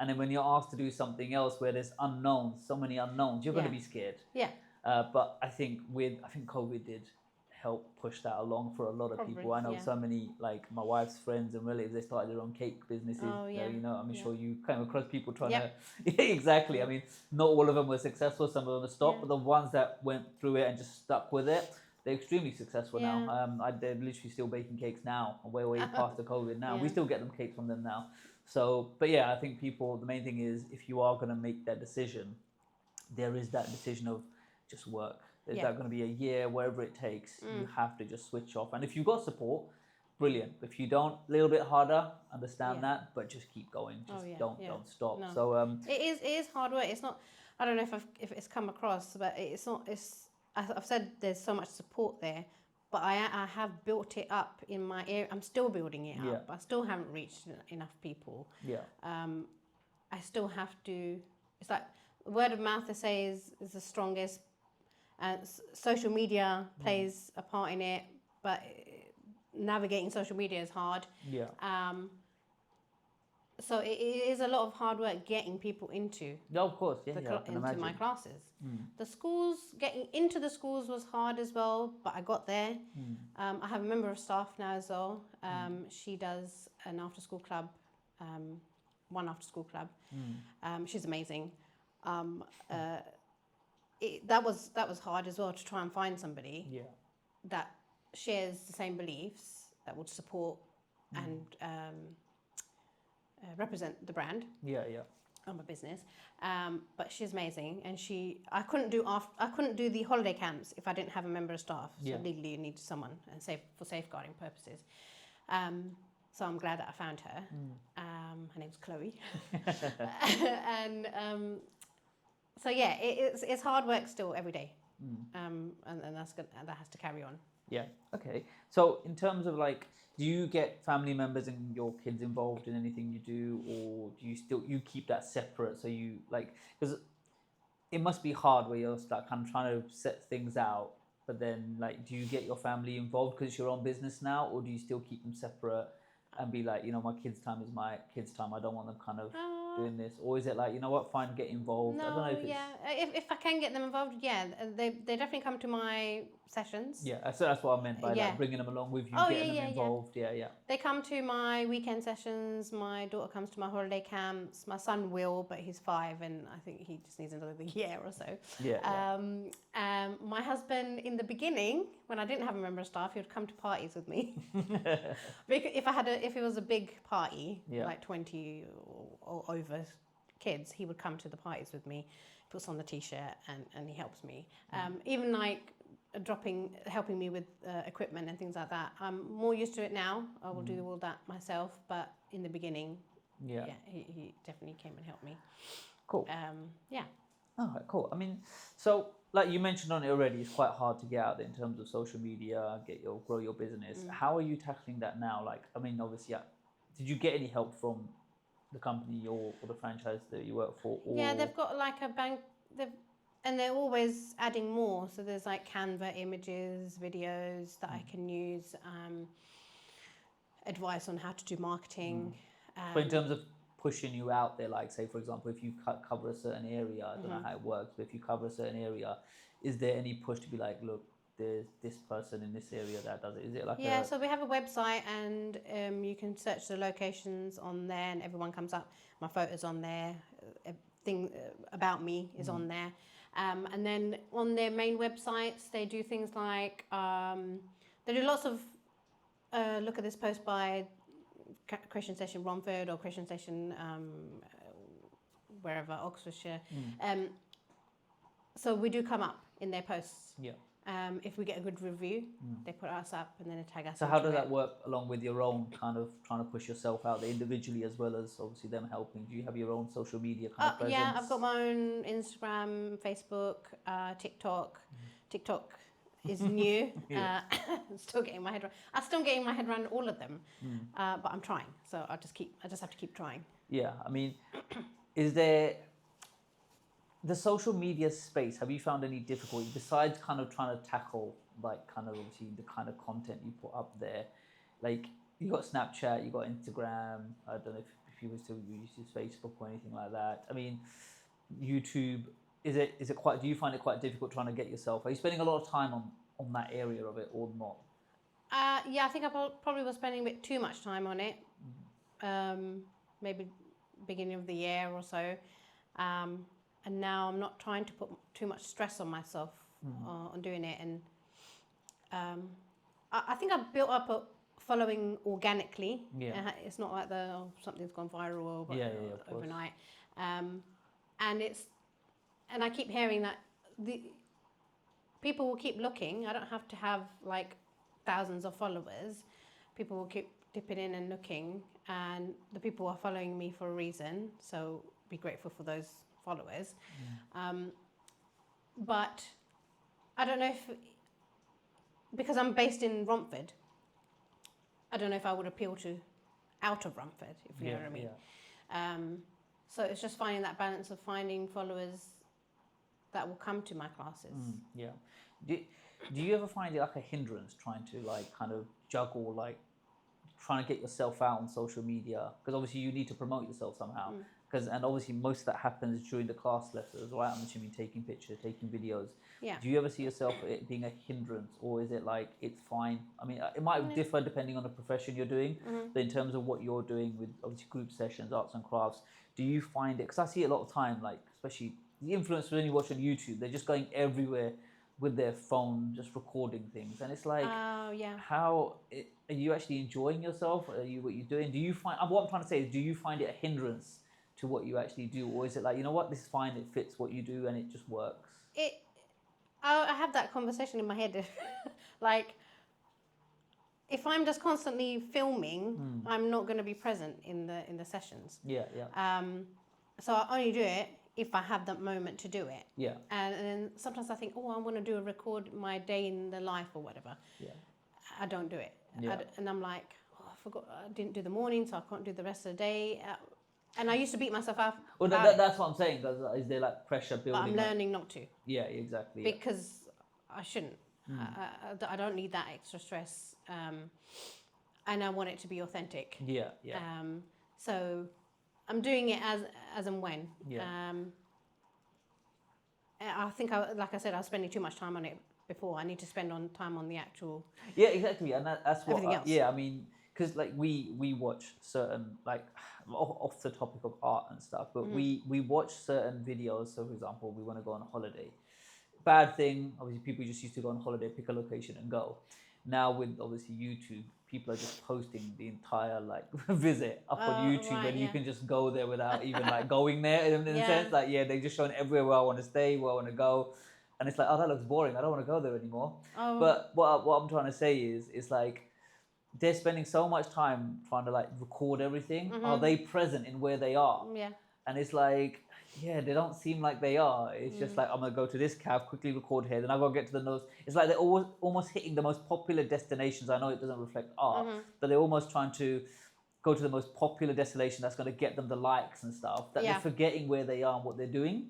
And then when you're asked to do something else where there's unknowns, so many unknowns, you're going to be scared. Yeah. But I think COVID did help push that along for a lot of people. I know so many, like my wife's friends and relatives, they started their own cake businesses. You know, I'm sure you came across people trying to. Exactly. I mean, not all of them were successful. Some of them stopped, but the ones that went through it and just stuck with it, they're extremely successful now. They're literally still baking cakes now. We're way past the COVID now. We still get them cakes from them now. So, but yeah, I think the main thing is if you are going to make that decision, there is that decision of just work. Is that going to be a year, wherever it takes? You have to just switch off. And if you've got support, brilliant. If you don't, a little bit harder, understand that, but just keep going. Just don't stop. No. So it is hard work. It's not. I don't know if it's come across, but it's not. I've said there's so much support there, but I have built it up in my area. I'm still building it up. I still haven't reached enough people. I still have to. It's like word of mouth, they say, is the strongest. Social media plays a part in it, but navigating social media is hard. So it is a lot of hard work getting people into. Of course, into my classes. The schools, getting into the schools was hard as well, but I got there. I have a member of staff now as well. She does an after-school club, one after-school club. She's amazing. That was hard as well, to try and find somebody that shares the same beliefs, that would support and represent the brand. I'm a business, but she's amazing, and I couldn't do the holiday camps if I didn't have a member of staff. So legally, you need someone, and for safeguarding purposes. So I'm glad that I found her. Her name's Chloe, and so yeah, it's hard work still every day, and that's good, and that has to carry on. Okay. So in terms of like, do you get family members and your kids involved in anything you do, or do you keep that separate? So you like, because it must be hard where you're like kind of trying to set things out, but then like, do you get your family involved because it's your own business now, or do you still keep them separate and be like, you know, my kids' time is my kids' time. I don't want them kind of doing this, or is it like, you know what, fine, get involved? No, I don't know if it's... if I can get them involved, they definitely come to my sessions. So that's what I meant by like bringing them along with you, getting them involved. They come to my weekend sessions. My daughter comes to my holiday camps. My son will, but he's 5, and I think he just needs another year or so. My husband, in the beginning, when I didn't have a member of staff, he would come to parties with me. If it was a big party, like 20 or over kids, he would come to the parties with me, puts on the t-shirt, and he helps me. Even like helping me with equipment and things like that. I'm more used to it now. I will do all that myself, but in the beginning, he definitely came and helped me. Cool. All right, cool. I mean, so like you mentioned on it already, it's quite hard to get out there in terms of social media, grow your business. How are you tackling that now? Like, I mean, obviously, did you get any help from the company or the franchise that you work for? Or... Yeah, they've got like a bank, and they're always adding more. So there's like Canva images, videos that I can use, advice on how to do marketing. But in terms of pushing you out there, like say for example, if you cover a certain area, I don't know how it works, but if you cover a certain area, is there any push to be like, look, there's this person in this area that does it? Is it like so we have a website, and you can search the locations on there, and everyone comes up. My photos on there, everything about me is on there, and then on their main websites they do things like they do lots of look at this post by Christian Session Romford or Christian Session wherever, Oxfordshire. So we do come up in their posts. If we get a good review, they put us up and then they tag us. So how does that work along with your own kind of trying to push yourself out there individually as well as obviously them helping? Do you have your own social media kind of presence? Yeah, I've got my own Instagram, Facebook, TikTok. TikTok is new. I'm still getting my head around. I'm still getting my head around all of them, but I'm trying. So I just have to keep trying. Yeah, I mean, is there the social media space, have you found any difficulty besides kind of trying to tackle like kind of obviously the kind of content you put up there? Like you got Snapchat, you got Instagram. I don't know if you were still use Facebook or anything like that. I mean, YouTube. Is it quite? Do you find it quite difficult trying to get yourself? Are you spending a lot of time on that area of it or not? Yeah, I think I probably was spending a bit too much time on it. Maybe beginning of the year or so. And now I'm not trying to put too much stress on myself on doing it. And I think I've built up a following organically. Yeah. It's not like something's gone viral overnight. And I keep hearing that the people will keep looking. I don't have to have like thousands of followers. People will keep dipping in and looking, and the people are following me for a reason. So be grateful for those followers. But I don't know if, because I'm based in Romford, I don't know if I would appeal to out of Romford, if you know what I mean. So it's just finding that balance of finding followers that will come to my classes. Do you ever find it like a hindrance trying to like kind of juggle like trying to get yourself out on social media? Because obviously you need to promote yourself somehow. And obviously most of that happens during the class lessons, right? I'm assuming taking pictures, taking videos. Yeah. Do you ever see yourself it being a hindrance, or is it like it's fine? I mean, it might differ depending on the profession you're doing, but in terms of what you're doing with obviously group sessions, arts and crafts, do you find it? Because I see it a lot of time, like especially the influencers when you watch on YouTube, they're just going everywhere with their phone, just recording things, and it's like, how are you actually enjoying yourself? Are you what you're doing? Do you find what I'm trying to say is, do you find it a hindrance to what you actually do, or is it like, you know what, this is fine, it fits what you do, and it just works? I have that conversation in my head. Like, if I'm just constantly filming, I'm not going to be present in the sessions. So I only do it if I have that moment to do it. And then sometimes I think, I want to do a record my day in the life or whatever. I don't do it. And I'm like, I forgot, I didn't do the morning, so I can't do the rest of the day. And I used to beat myself up. Well, that's what I'm saying. Is there like pressure building? But I'm learning not to. Yeah, exactly. Because I shouldn't. I don't need that extra stress. And I want it to be authentic. So I'm doing it as and when. I think, like I said, I was spending too much time on it before. I need to spend time on the actual. Yeah, exactly, and that's what. Everything else. I mean, because like we watch certain, like off the topic of art and stuff, but we watch certain videos. So, for example, we want to go on a holiday. Bad thing, obviously, people just used to go on holiday, pick a location, and go. Now with obviously YouTube, people are just posting the entire like visit up on YouTube, and you can just go there without even like going there in a sense. Like they're just showing everywhere where I want to stay, where I want to go, and it's like, that looks boring. I don't want to go there anymore. But what I'm trying to say is, it's like they're spending so much time trying to like record everything. Are they present in where they are? And it's like, they don't seem like they are. It's just like, I'm gonna go to this cave, quickly record here, then I gotta get to the nose. It's like they're almost hitting the most popular destinations. I know it doesn't reflect art, but they're almost trying to go to the most popular destination that's gonna get them the likes and stuff. That they're forgetting where they are and what they're doing,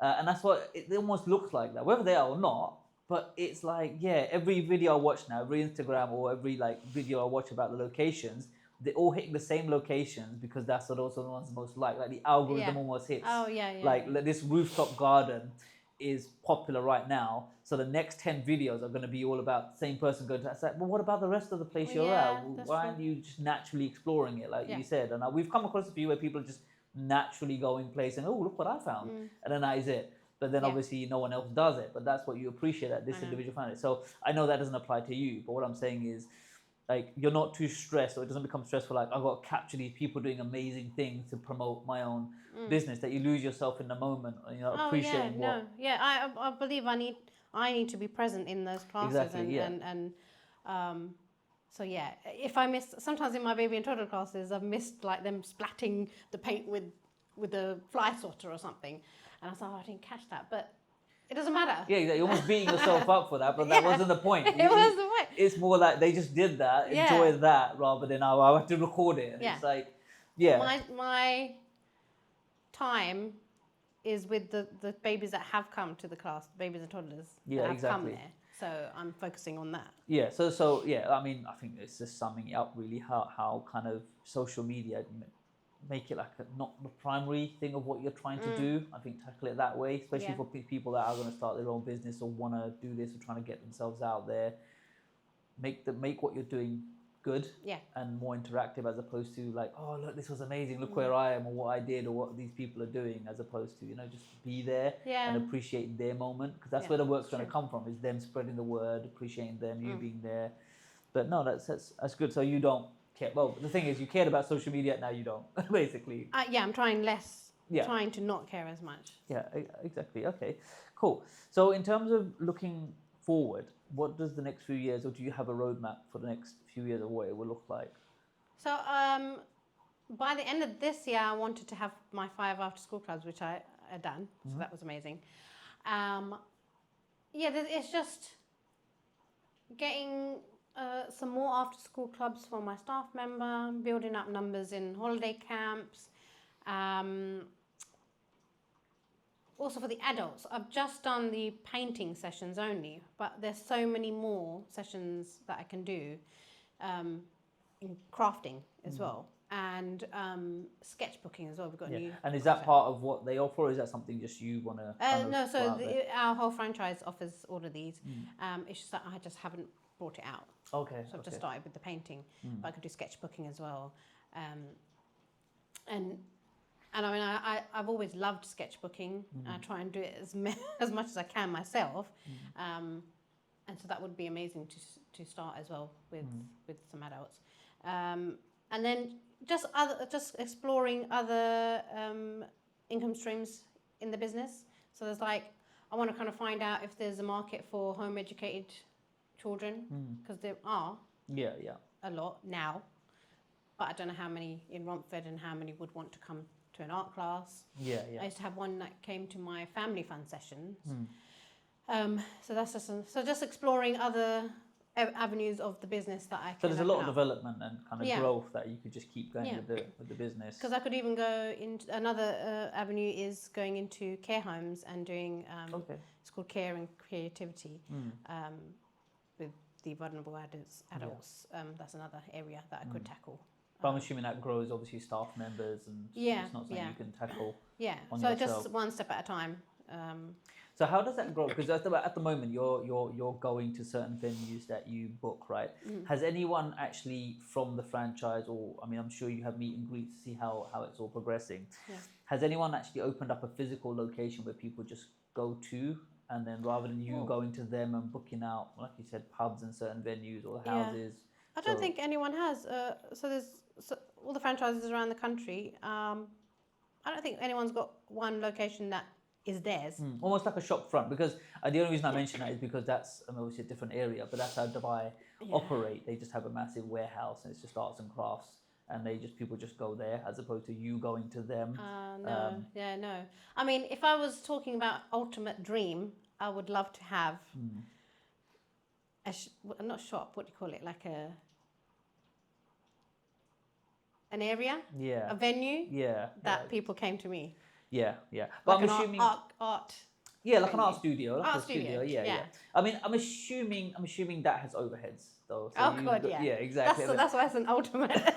and that's what it almost looks like. That whether they are or not. But it's like, every video I watch now, every Instagram or every like video I watch about the locations, they're all hitting the same locations because that's what also the ones most liked. Like the algorithm almost hits. Like this rooftop garden is popular right now, so the next 10 videos are going to be all about the same person going to that. It's like, well, what about the rest of the place you're at? Why aren't you just naturally exploring it, like you said? And we've come across a few where people are just naturally going place and, oh, look what I found, and then that is it. But then obviously no one else does it. But that's what you appreciate, that this individual found it. So I know that doesn't apply to you. But what I'm saying is, like, you're not too stressed, or it doesn't become stressful. Like, I've got to capture these people doing amazing things to promote my own business. That you lose yourself in the moment. You know, appreciating what. I believe I need to be present in those classes. Exactly. So if I miss, sometimes in my baby and toddler classes, I've missed like them splatting the paint with a fly swatter or something. And I thought, I didn't catch that, but it doesn't matter. Yeah, you're almost beating yourself up for that, but that wasn't the point. It was the point. It's more like they just did that, enjoy that, rather than, I have to record it. And it's like, My time is with the babies that have come to the class, babies and toddlers Yeah, that have come exactly. there. So I'm focusing on that. Yeah, so yeah, I mean, I think it's just summing it up really, how kind of social media make it like not the primary thing of what you're trying to do. I think tackle it that way, especially for people that are going to start their own business or want to do this or trying to get themselves out there. Make what you're doing good and more interactive, as opposed to like, oh look, this was amazing, look where I am or what I did or what these people are doing, as opposed to, you know, just be there and appreciate their moment, because that's where the work's going to come from, is them spreading the word, appreciating them, you being there. But no, that's good. So you don't care. Well, the thing is, you cared about social media, now you don't. Basically. I'm trying less. Trying to not care as much. Yeah, exactly. Okay, cool. So in terms of looking forward, what does the next few years, or do you have a roadmap for the next few years of what it will look like? So by the end of this year, I wanted to have my 5 after-school clubs, which I done. So that was amazing. It's just getting some more after-school clubs for my staff member, building up numbers in holiday camps. Also for the adults, I've just done the painting sessions only, but there's so many more sessions that I can do in crafting as well, and sketchbooking as well. We've got new. And is that part of what they offer, or is that something just you want to? No, so our whole franchise offers all of these. It's just that I just haven't brought it out. Okay. So I've just started with the painting, but I could do sketchbooking as well, and I mean, I've always loved sketchbooking. I try and do it as much as I can myself, and so that would be amazing to start as well with some adults, and then just exploring other income streams in the business. So there's like, I want to kind of find out if there's a market for home educated children, because there are a lot now, but I don't know how many in Romford and how many would want to come to an art class. I used to have one that came to my family fun sessions. So that's just exploring other avenues of the business that I can. So there's a lot of development and kind of growth that you could just keep going with the business. Because I could even go into another avenue, is going into care homes and doing it's called Care and Creativity with the vulnerable adults. That's another area that I could tackle. But I'm assuming that grows, obviously, staff members, and it's not something you can tackle on so yourself. Just one step at a time. So how does that grow? Because at the moment you're going to certain venues that you book, right? Has anyone actually from the franchise, or I mean, I'm sure you have meet and greets to see how it's all progressing. Has anyone actually opened up a physical location where people just go to, and then rather than you going to them and booking out, like you said, pubs and certain venues or houses? I don't think anyone has. So there's all the franchises around the country. I don't think anyone's got one location that is theirs. Almost like a shop front, because the only reason I mention that is because that's obviously a different area, but that's how Dubai operate. They just have a massive warehouse and it's just arts and crafts, and people just go there, as opposed to you going to them. No. I mean, if I was talking about ultimate dream, I would love to have not shop, what do you call it, like an area, a venue, that people came to me. But like I'm assuming art. Like an art studio. I mean, I'm assuming that has overheads though. So exactly. That's why it's an ultimate.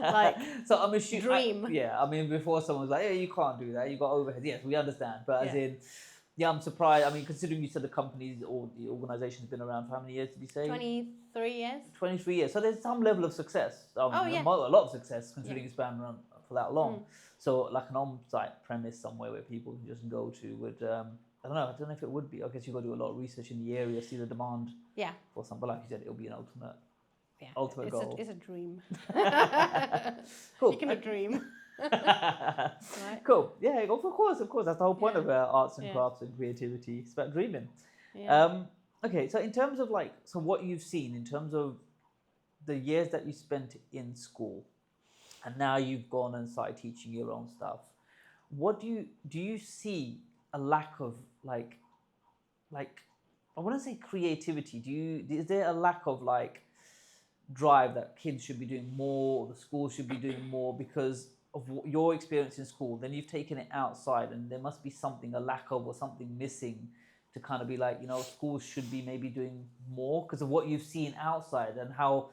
Like, so I'm assuming dream. I mean, before someone was like, "Yeah, you can't do that. You got overheads." Yes, we understand, but as in. Yeah, I'm surprised. I mean, considering you said the companies or the organization's been around for how many years did you say? 23 years. 23 years. So there's some level of success. A lot of success, considering it's been around for that long. So like an on-site premise somewhere where people can just go to would, I don't know if it would be. I guess you've got to do a lot of research in the area, see the demand for something. But like you said, it'll be an ultimate goal. It's a dream. Cool. You can dream. Right. Cool. Yeah, of course. That's the whole point of arts and crafts and creativity. It's about dreaming. Okay, so in terms of what you've seen in terms of the years that you spent in school, and now you've gone and started teaching your own stuff, what do you see a lack of like I wouldn't say creativity. Is there a lack of drive that kids should be doing more, or the schools should be doing more? Because of your experience in school, then you've taken it outside, and there must be something, a lack of or something missing, to kind of be like, schools should be maybe doing more because of what you've seen outside, and how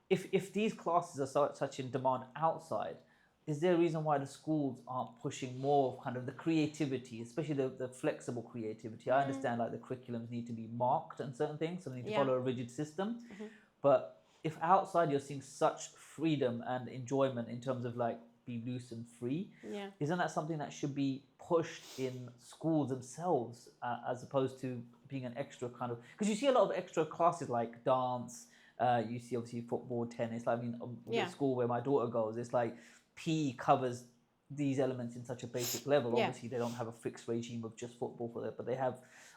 if these classes are such in demand outside, is there a reason why the schools aren't pushing more of kind of the creativity, especially the flexible creativity? I understand like the curriculums need to be marked and certain things, so they need to follow a rigid system. But if outside you're seeing such freedom and enjoyment in terms of like be loose and free, isn't that something that should be pushed in schools themselves, as opposed to being an extra kind of, because you see a lot of extra classes like dance, you see obviously football, tennis. I mean, the school where my daughter goes, it's like PE covers these elements in such a basic level. Obviously they don't have a fixed regime of just football for that, but they have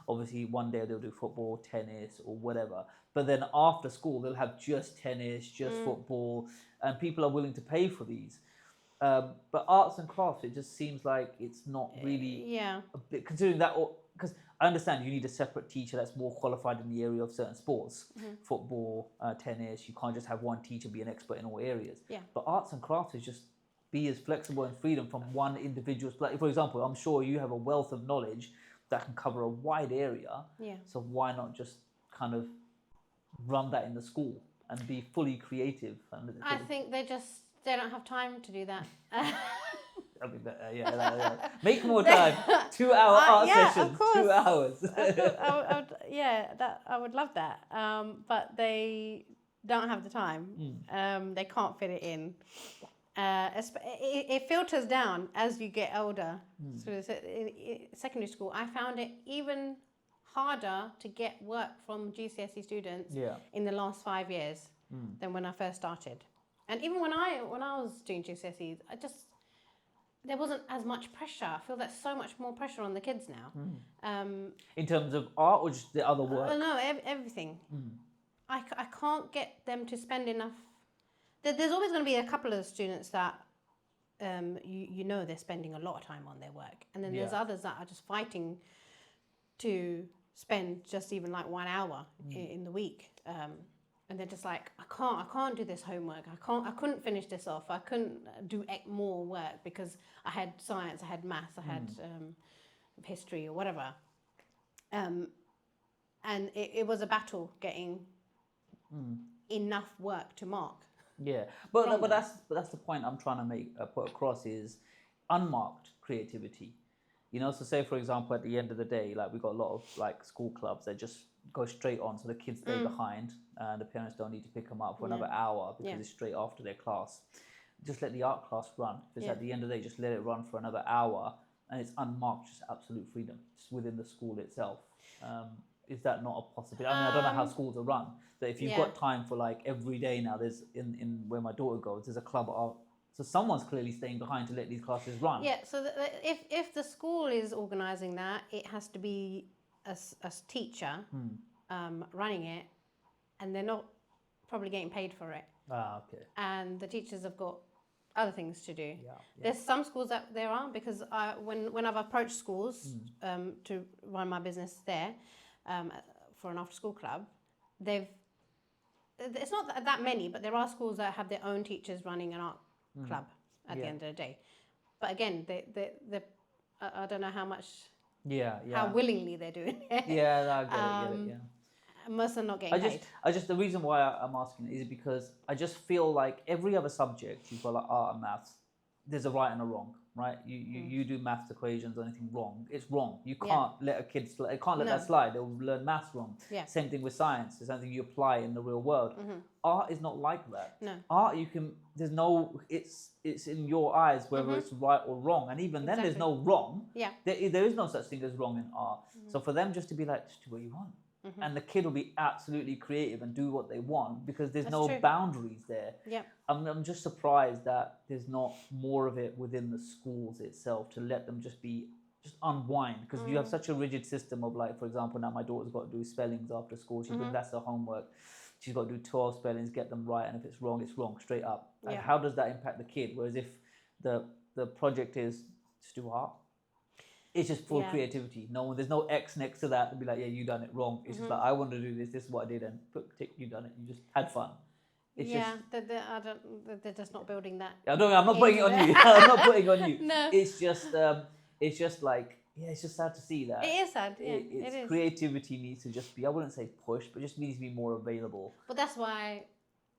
obviously one day they'll do football, tennis or whatever, but then after school they'll have just tennis, just football, and people are willing to pay for these. But arts and crafts, it just seems like it's not really a bit, considering that, because I understand you need a separate teacher that's more qualified in the area of certain sports, football, tennis. You can't just have one teacher be an expert in all areas. But arts and crafts is just be as flexible and freedom from one individual's. Like, for example, I'm sure you have a wealth of knowledge that can cover a wide area. So why not just kind of run that in the school and be fully creative? I think they don't have time to do that. That'd be better, yeah. Make more time. 2-hour art sessions. Of course. 2 hours. I would love that. But they don't have the time. They can't fit it in. It filters down as you get older. So in secondary school, I found it even harder to get work from GCSE students in the last 5 years than when I first started. And even when I was doing GCSEs, there wasn't as much pressure. I feel there's so much more pressure on the kids now. In terms of art or just the other work? No, everything. I can't get them to spend enough. There's always going to be a couple of students that they're spending a lot of time on their work. And then there's others that are just fighting to spend just even like 1 hour in the week. And they're just like, I can't do this homework. I couldn't finish this off. I couldn't do more work because I had science, I had maths, I had history or whatever. And it was a battle getting enough work to mark. Yeah, but that's the point I'm trying to put across is unmarked creativity. So say for example at the end of the day, like we got a lot of like school clubs that just go straight on, so the kids stay behind and the parents don't need to pick them up for another hour because it's straight after their class. Just let the art class run. Because at the end of the day, just let it run for another hour, and it's unmarked, just absolute freedom, just within the school itself. Is that not a possibility? I mean, I don't know how schools are run, but if you've got time for like every day now, there's in where my daughter goes, there's a club art. So someone's clearly staying behind to let these classes run. Yeah, so if the school is organising that, it has to be a teacher running it, and they're not probably getting paid for it. Okay. And the teachers have got other things to do. There's some schools that there are, because when I've approached schools to run my business there for an after-school club, it's not that many, but there are schools that have their own teachers running an art club at the end of the day. But again, I don't know how much, how willingly they're doing it. I get it. Most are not getting paid. The reason why I'm asking is because I just feel like every other subject, you've got like art and maths, there's a right and a wrong, right? You do maths equations or anything wrong, it's wrong. You can't let a kid that slide. They'll learn maths wrong. Same thing with science. It's something you apply in the real world. Art is not like that. No. Art, it's in your eyes whether it's right or wrong, and even then there's no wrong. There is no such thing as wrong in art. So for them just to be like, just do what you want. And the kid will be absolutely creative and do what they want because there's no boundaries there. I'm just surprised that there's not more of it within the schools itself to let them just unwind, because you have such a rigid system of, like, for example, now my daughter's got to do spellings after school. That's her homework. She's got to do 12 spellings, get them right, and if it's wrong straight up. Like, how does that impact the kid? Whereas if the project is just do art, it's just full creativity. There's no X next to that to be like, yeah, you done it wrong. It's just like, I want to do this. This is what I did, and tick, you done it. You just had fun. It's yeah, just, they're just not building that. I'm not putting it on you. I'm not putting it on you. No. It's just like, yeah, it's just sad to see that. It is sad, yeah, it is. Creativity needs to just be, I wouldn't say pushed, but just needs to be more available. But that's why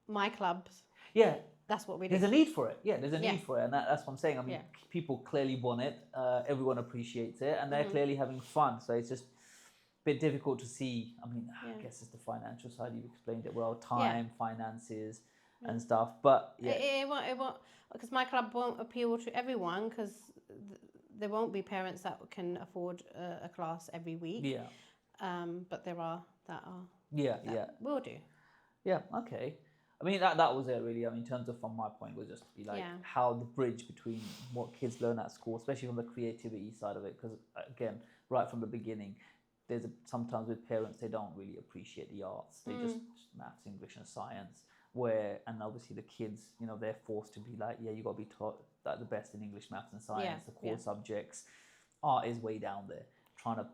my clubs, Yeah. that's what we do. There's a need for it. Yeah, there's a Yeah. need for it. And that's what I'm saying. I mean, people clearly want it. Everyone appreciates it. And they're clearly having fun. So it's just a bit difficult to see. I mean, I guess it's the financial side. You've explained it well. Time, finances, and stuff. But yeah. It won't, because my club won't appeal to everyone, because there won't be parents that can afford a class every week. Yeah. But there are that are. Yeah, that will do. Yeah, okay. I mean, that was it really. I mean, in terms of, from my point, was just to be like how the bridge between what kids learn at school, especially from the creativity side of it, because again, right from the beginning, sometimes with parents, they don't really appreciate the arts. They just maths, English and science, and obviously the kids, they're forced to be like, yeah, you got to be taught like the best in English, maths and science, the core subjects. Art is way down there, trying to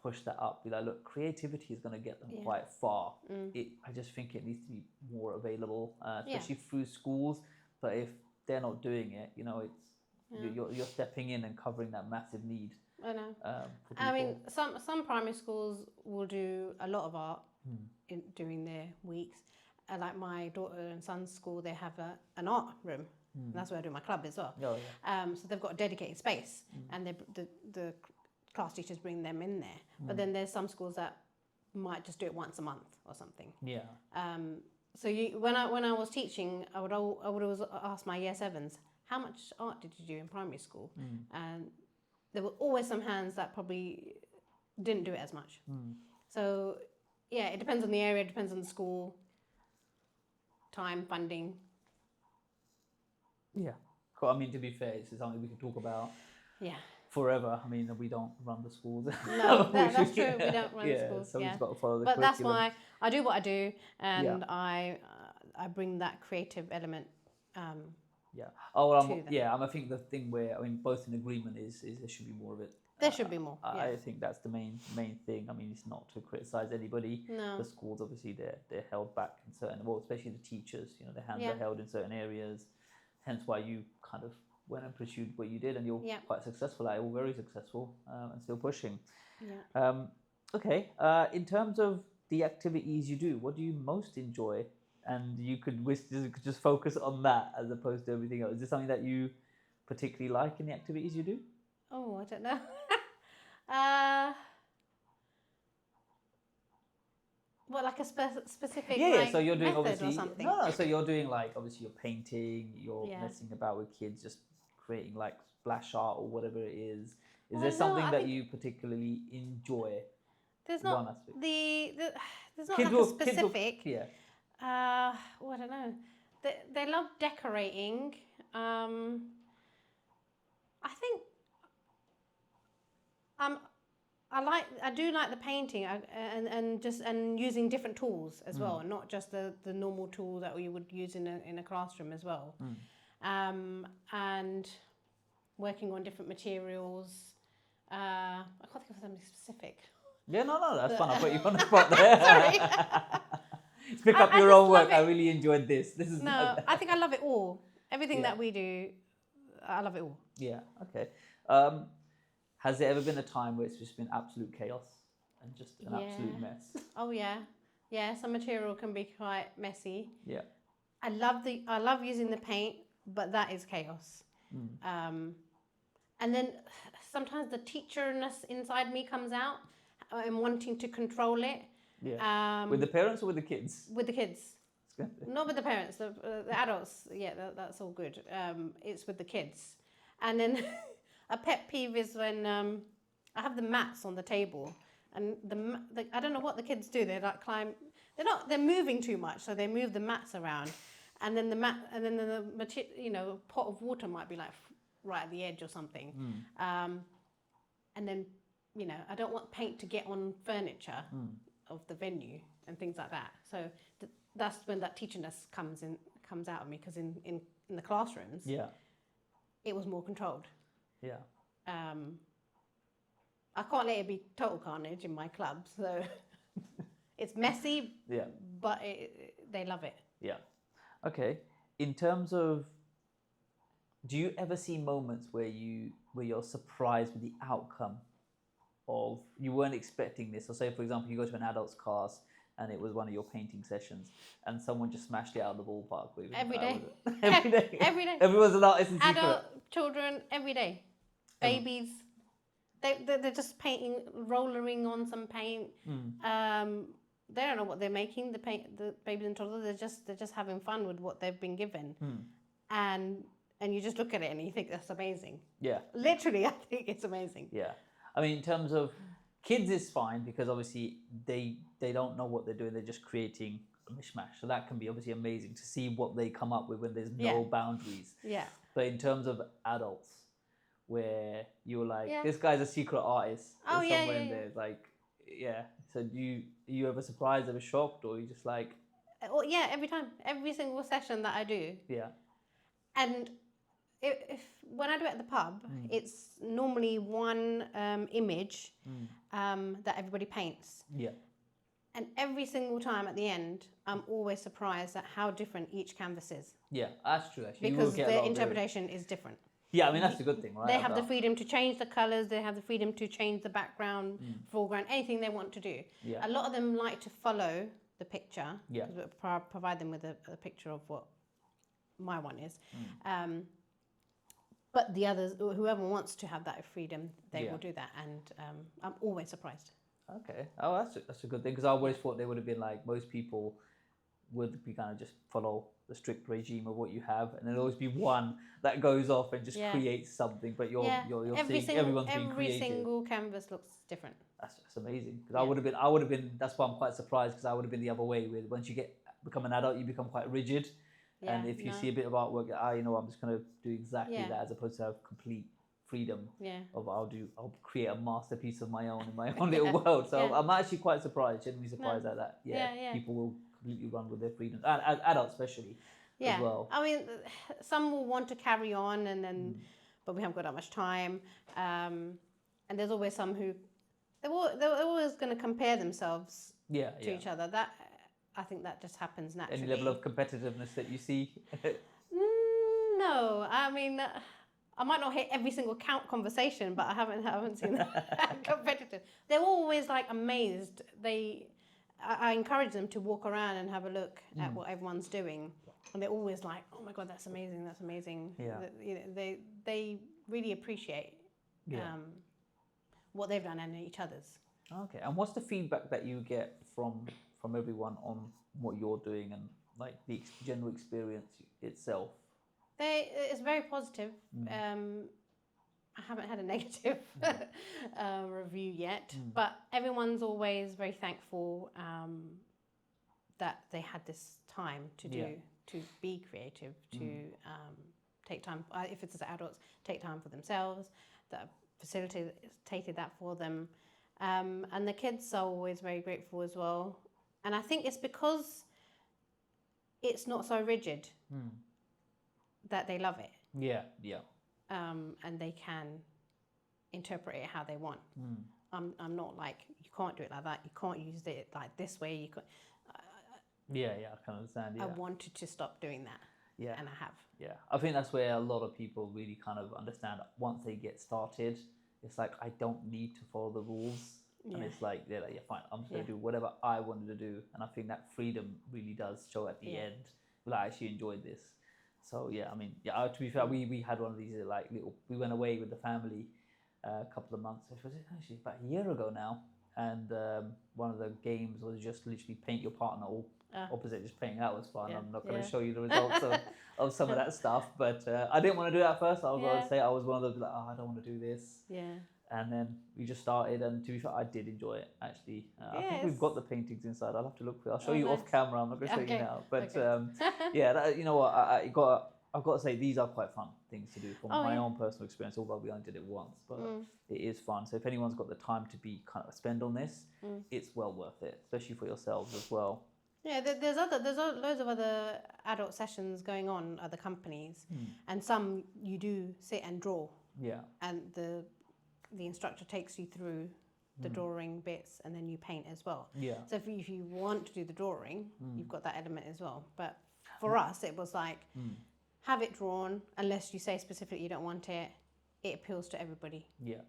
push that up, be like, look, creativity is going to get them quite far. I just think it needs to be more available, especially through schools. But if they're not doing it, you're stepping in and covering that massive need. I know. For people. I mean, some primary schools will do a lot of art during their weeks. Like my daughter and son's school, they have an art room. And that's where I do my club as well. Oh, yeah. So they've got a dedicated space, and the class teachers bring them in there. But then there's some schools that might just do it once a month or something. Yeah. So when I was teaching, I would always ask my year sevens, how much art did you do in primary school? And there were always some hands that probably didn't do it as much. So yeah, it depends on the area, it depends on the school, time, funding. Yeah. Cool. I mean, to be fair, it's something we can talk about. Yeah. Forever. I mean, we don't run the schools. No, that's true. We don't run the schools. So we've got to follow the But curriculum. that's why I do what I do, and I bring that creative element. Yeah. Oh, well, I think the thing where both in agreement is there should be more of it. There should be more. I think that's the main thing. I mean, it's not to criticize anybody. No. The schools, obviously, they're held back in certain, especially the teachers. Their hands are held in certain areas. Hence why you kind of went and pursued what you did, and you're quite successful at it, or very successful, and still pushing. Yeah. Okay. In terms of the activities you do, what do you most enjoy? And you could just focus on that as opposed to everything else. Is there something that you particularly like in the activities you do? Oh, I don't know. What, like a specific so you're doing method obviously or something? No, so you're doing like obviously you're painting, you're messing about with kids, just creating like splash art or whatever it is. Is there something that you particularly enjoy? There's not one aspect? there's not like a specific. I don't know. They love decorating. I think I do like the painting and using different tools as well, not just the normal tool that we would use in a classroom as well. And working on different materials. I can't think of something specific. Yeah, no, that's fun. I put you on the spot there. Sorry. Pick up your own work. I really enjoyed this. I think I love it all. Everything that we do, I love it all. Yeah. Okay. Has there ever been a time where it's just been absolute chaos and just an absolute mess? Oh yeah. Some material can be quite messy. Yeah. I love using the paint, but that is chaos. And then sometimes the teacherness inside me comes out and wanting to control it. Yeah. With the parents or with the kids? With the kids. Not with the parents, the adults. Yeah, that's all good. It's with the kids. And then a pet peeve is when I have the mats on the table, and I don't know what the kids do. They like climb. They're moving too much, so they move the mats around, and then the pot of water might be like right at the edge or something. And then I don't want paint to get on furniture of the venue and things like that. So that's when that teacherness comes out of me, because in the classrooms, it was more controlled. Yeah. I can't let it be total carnage in my club, so it's messy. Yeah. But they love it. Yeah. Okay. In terms of, do you ever see moments where you're surprised with the outcome of you weren't expecting this? So say for example you go to an adults class and it was one of your painting sessions and someone just smashed it out of the ballpark with Every day. every day. Every day. Everyone's an artist in secret. Adult, children, every day. Babies. They're just painting, rollering on some paint. They don't know what they're making. The babies and toddlers, they're just having fun with what they've been given, and you just look at it and you think that's amazing. Yeah. Literally, I think it's amazing. Yeah. I mean, in terms of kids, it's fine because obviously they don't know what they're doing. They're just creating a mishmash. So that can be obviously amazing to see what they come up with when there's no boundaries. Yeah. But in terms of adults, where you're like, this guy's a secret artist. There's somewhere in there. Like, So are you ever surprised, ever shocked, or you just like? Well, yeah, every time, every single session that I do. Yeah. And if when I do it at the pub, it's normally one image that everybody paints. Yeah. And every single time at the end, I'm always surprised at how different each canvas is. Yeah, that's true. Actually, because their interpretation is different. Yeah, I mean that's a good thing, right? They have the freedom to change the colours. They have the freedom to change the background, foreground, anything they want to do. Yeah. A lot of them like to follow the picture. Yeah. Provide them with a picture of what my one is. But the others, whoever wants to have that freedom, they will do that. And I'm always surprised. Okay. Oh, that's a good thing because I always thought they would have been like most people would be kind of just follow the strict regime of what you have, and there'll always be one that goes off and just creates something. But you're seeing everyone's being creative. Every single canvas looks different. That's amazing because I would have been. That's why I'm quite surprised because I would have been the other way. With once you become an adult, you become quite rigid, and if you see a bit of artwork, I'm just gonna do exactly that as opposed to have complete freedom of I'll create a masterpiece of my own in my own little world. So I'm actually quite surprised, genuinely surprised at that. People will completely run with their freedom, and adults especially as well. I mean, some will want to carry on, and then, but we haven't got that much time. And there's always some who they're always going to compare themselves to each other. That I think that just happens naturally. Any level of competitiveness that you see? No, I mean. I might not hit every single conversation, but I haven't seen that competitive. They're always like amazed. I encourage them to walk around and have a look at what everyone's doing, and they're always like, "Oh my God, that's amazing! That's amazing!" Yeah. They really appreciate what they've done and each other's. Okay, and what's the feedback that you get from everyone on what you're doing and like the general experience itself? It's very positive. I haven't had a negative review yet, but everyone's always very thankful that they had this time to be creative, to take time. If it's as adults, take time for themselves. That facilitated that for them, and the kids are always very grateful as well. And I think it's because it's not so rigid. That they love it. Yeah. And they can interpret it how they want. I'm not like, you can't do it like that. You can't use it like this way. You can't. I can understand. I wanted to stop doing that. Yeah. And I have. Yeah. I think that's where a lot of people really kind of understand once they get started. It's like, I don't need to follow the rules. And it's like, they're like, fine, I'm just going to do whatever I wanted to do. And I think that freedom really does show at the end. Well, I actually enjoyed this. So to be fair, we had one of these like we went away with the family a couple of months. It was actually about a year ago now, and one of the games was just literally paint your partner all opposite, just painting. That was fun. I'm not going to show you the results of some of that stuff, but I didn't want to do that at first. I was going to say I was one of those like, I don't want to do this. And then we just started, and to be fair, I did enjoy it actually. I think we've got the paintings inside. I'll have to look for it. I'll show you off camera. I'm not going to show you now, but you know what? I've got to say these are quite fun things to do from my own personal experience. Although we only did it once, but it is fun. So if anyone's got the time to be kind of spend on this, it's well worth it, especially for yourselves as well. Yeah, there's loads of other adult sessions going on, other companies, and some you do sit and draw. Yeah, and the instructor takes you through the drawing bits, and then you paint as well. Yeah. So if you want to do the drawing, you've got that element as well. But for us, it was like, have it drawn, unless you say specifically you don't want it. It appeals to everybody. Yeah.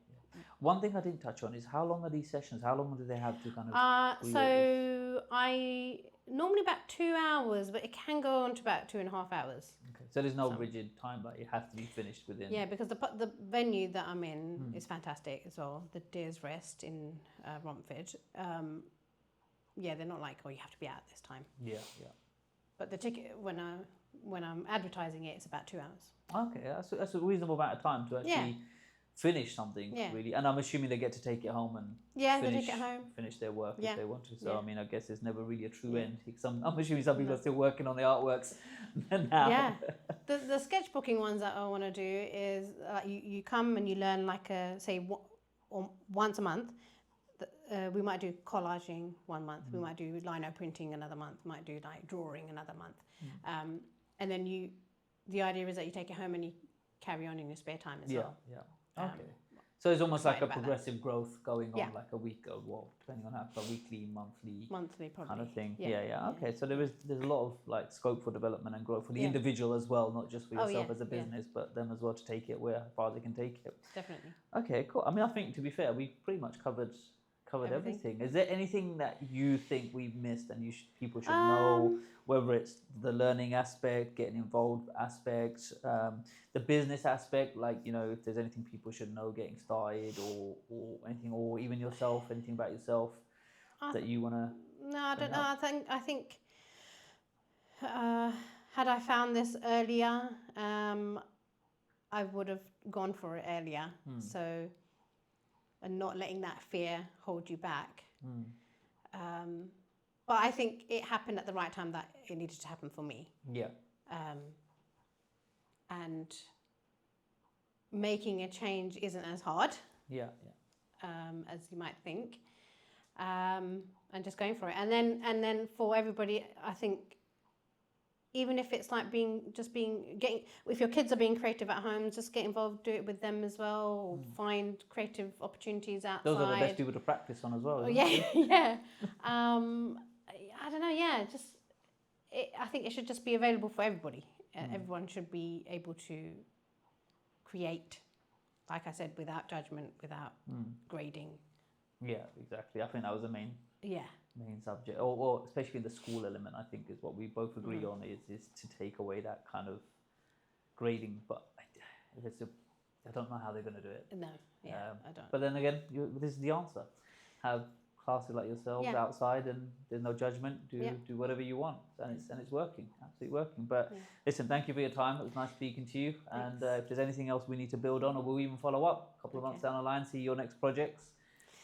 One thing I didn't touch on is how long are these sessions? How long do they have to kind of create this? So I normally about 2 hours, but it can go on to about 2.5 hours. Okay. So there's no rigid time, but it has to be finished within. Yeah, because the venue that I'm in is fantastic as well. The Deer's Rest in Romford. Yeah, they're not like, oh, you have to be out at this time. Yeah. But the ticket, when I'm advertising it, it's about 2 hours. Okay, that's a reasonable amount of time to actually finish something, really. And I'm assuming they get to take it home and they take it home, finish their work if they want to. So I mean, I guess there's never really a true end. I'm assuming some people are still working on the artworks now. Yeah, the sketchbooking ones that I want to do is you come and you learn like once a month. We might do collaging 1 month. We might do lino printing another month. Might do like drawing another month. And then the idea is that you take it home and you carry on in your spare time as well. Yeah. Okay. So it's almost like a progressive growth going on, like a week or depending on how, a weekly, monthly probably kind of thing. Yeah. Okay. So there's a lot of like scope for development and growth for the individial as well, not just for yourself as a business, but them as well to take it where far they can take it. Definitely. Okay. Cool. I mean, I think to be fair, we pretty much covered everything. Is there anything that you think we've missed and people should know, whether it's the learning aspect, getting involved aspect, the business aspect, like, if there's anything people should know getting started or anything, or even yourself, anything about yourself that you want to... No, I don't know. I think had I found this earlier, I would have gone for it earlier. So... and not letting that fear hold you back. But I think it happened at the right time that it needed to happen for me. Yeah. And making a change isn't as hard. Yeah. As you might think. And just going for it. And then for everybody, I think, even if it's like if your kids are being creative at home, just get involved, do it with them as well, or find creative opportunities outside. Those are the best people to practice on as well. Yeah. I don't know. Yeah, I think it should just be available for everybody. Everyone should be able to create, like I said, without judgment, without grading. Yeah, exactly. I think that was the main subject, or especially the school element, I think is what we both agree on is to take away that kind of grading. But I don't know how they're going to do it. No, I don't. But then again, this is the answer. Have classes like yourselves outside, and there's no judgment. Do whatever you want, and it's working, absolutely working. But listen, thank you for your time. It was nice speaking to you. Thanks. And if there's anything else we need to build on, or we'll even follow up a couple of months down the line, see your next projects.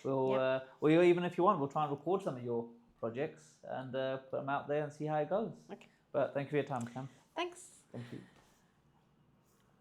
Or even if you want, we'll try and record some of your projects and put them out there and see how it goes. Okay. But thank you for your time, Cam. Thanks. Thank you.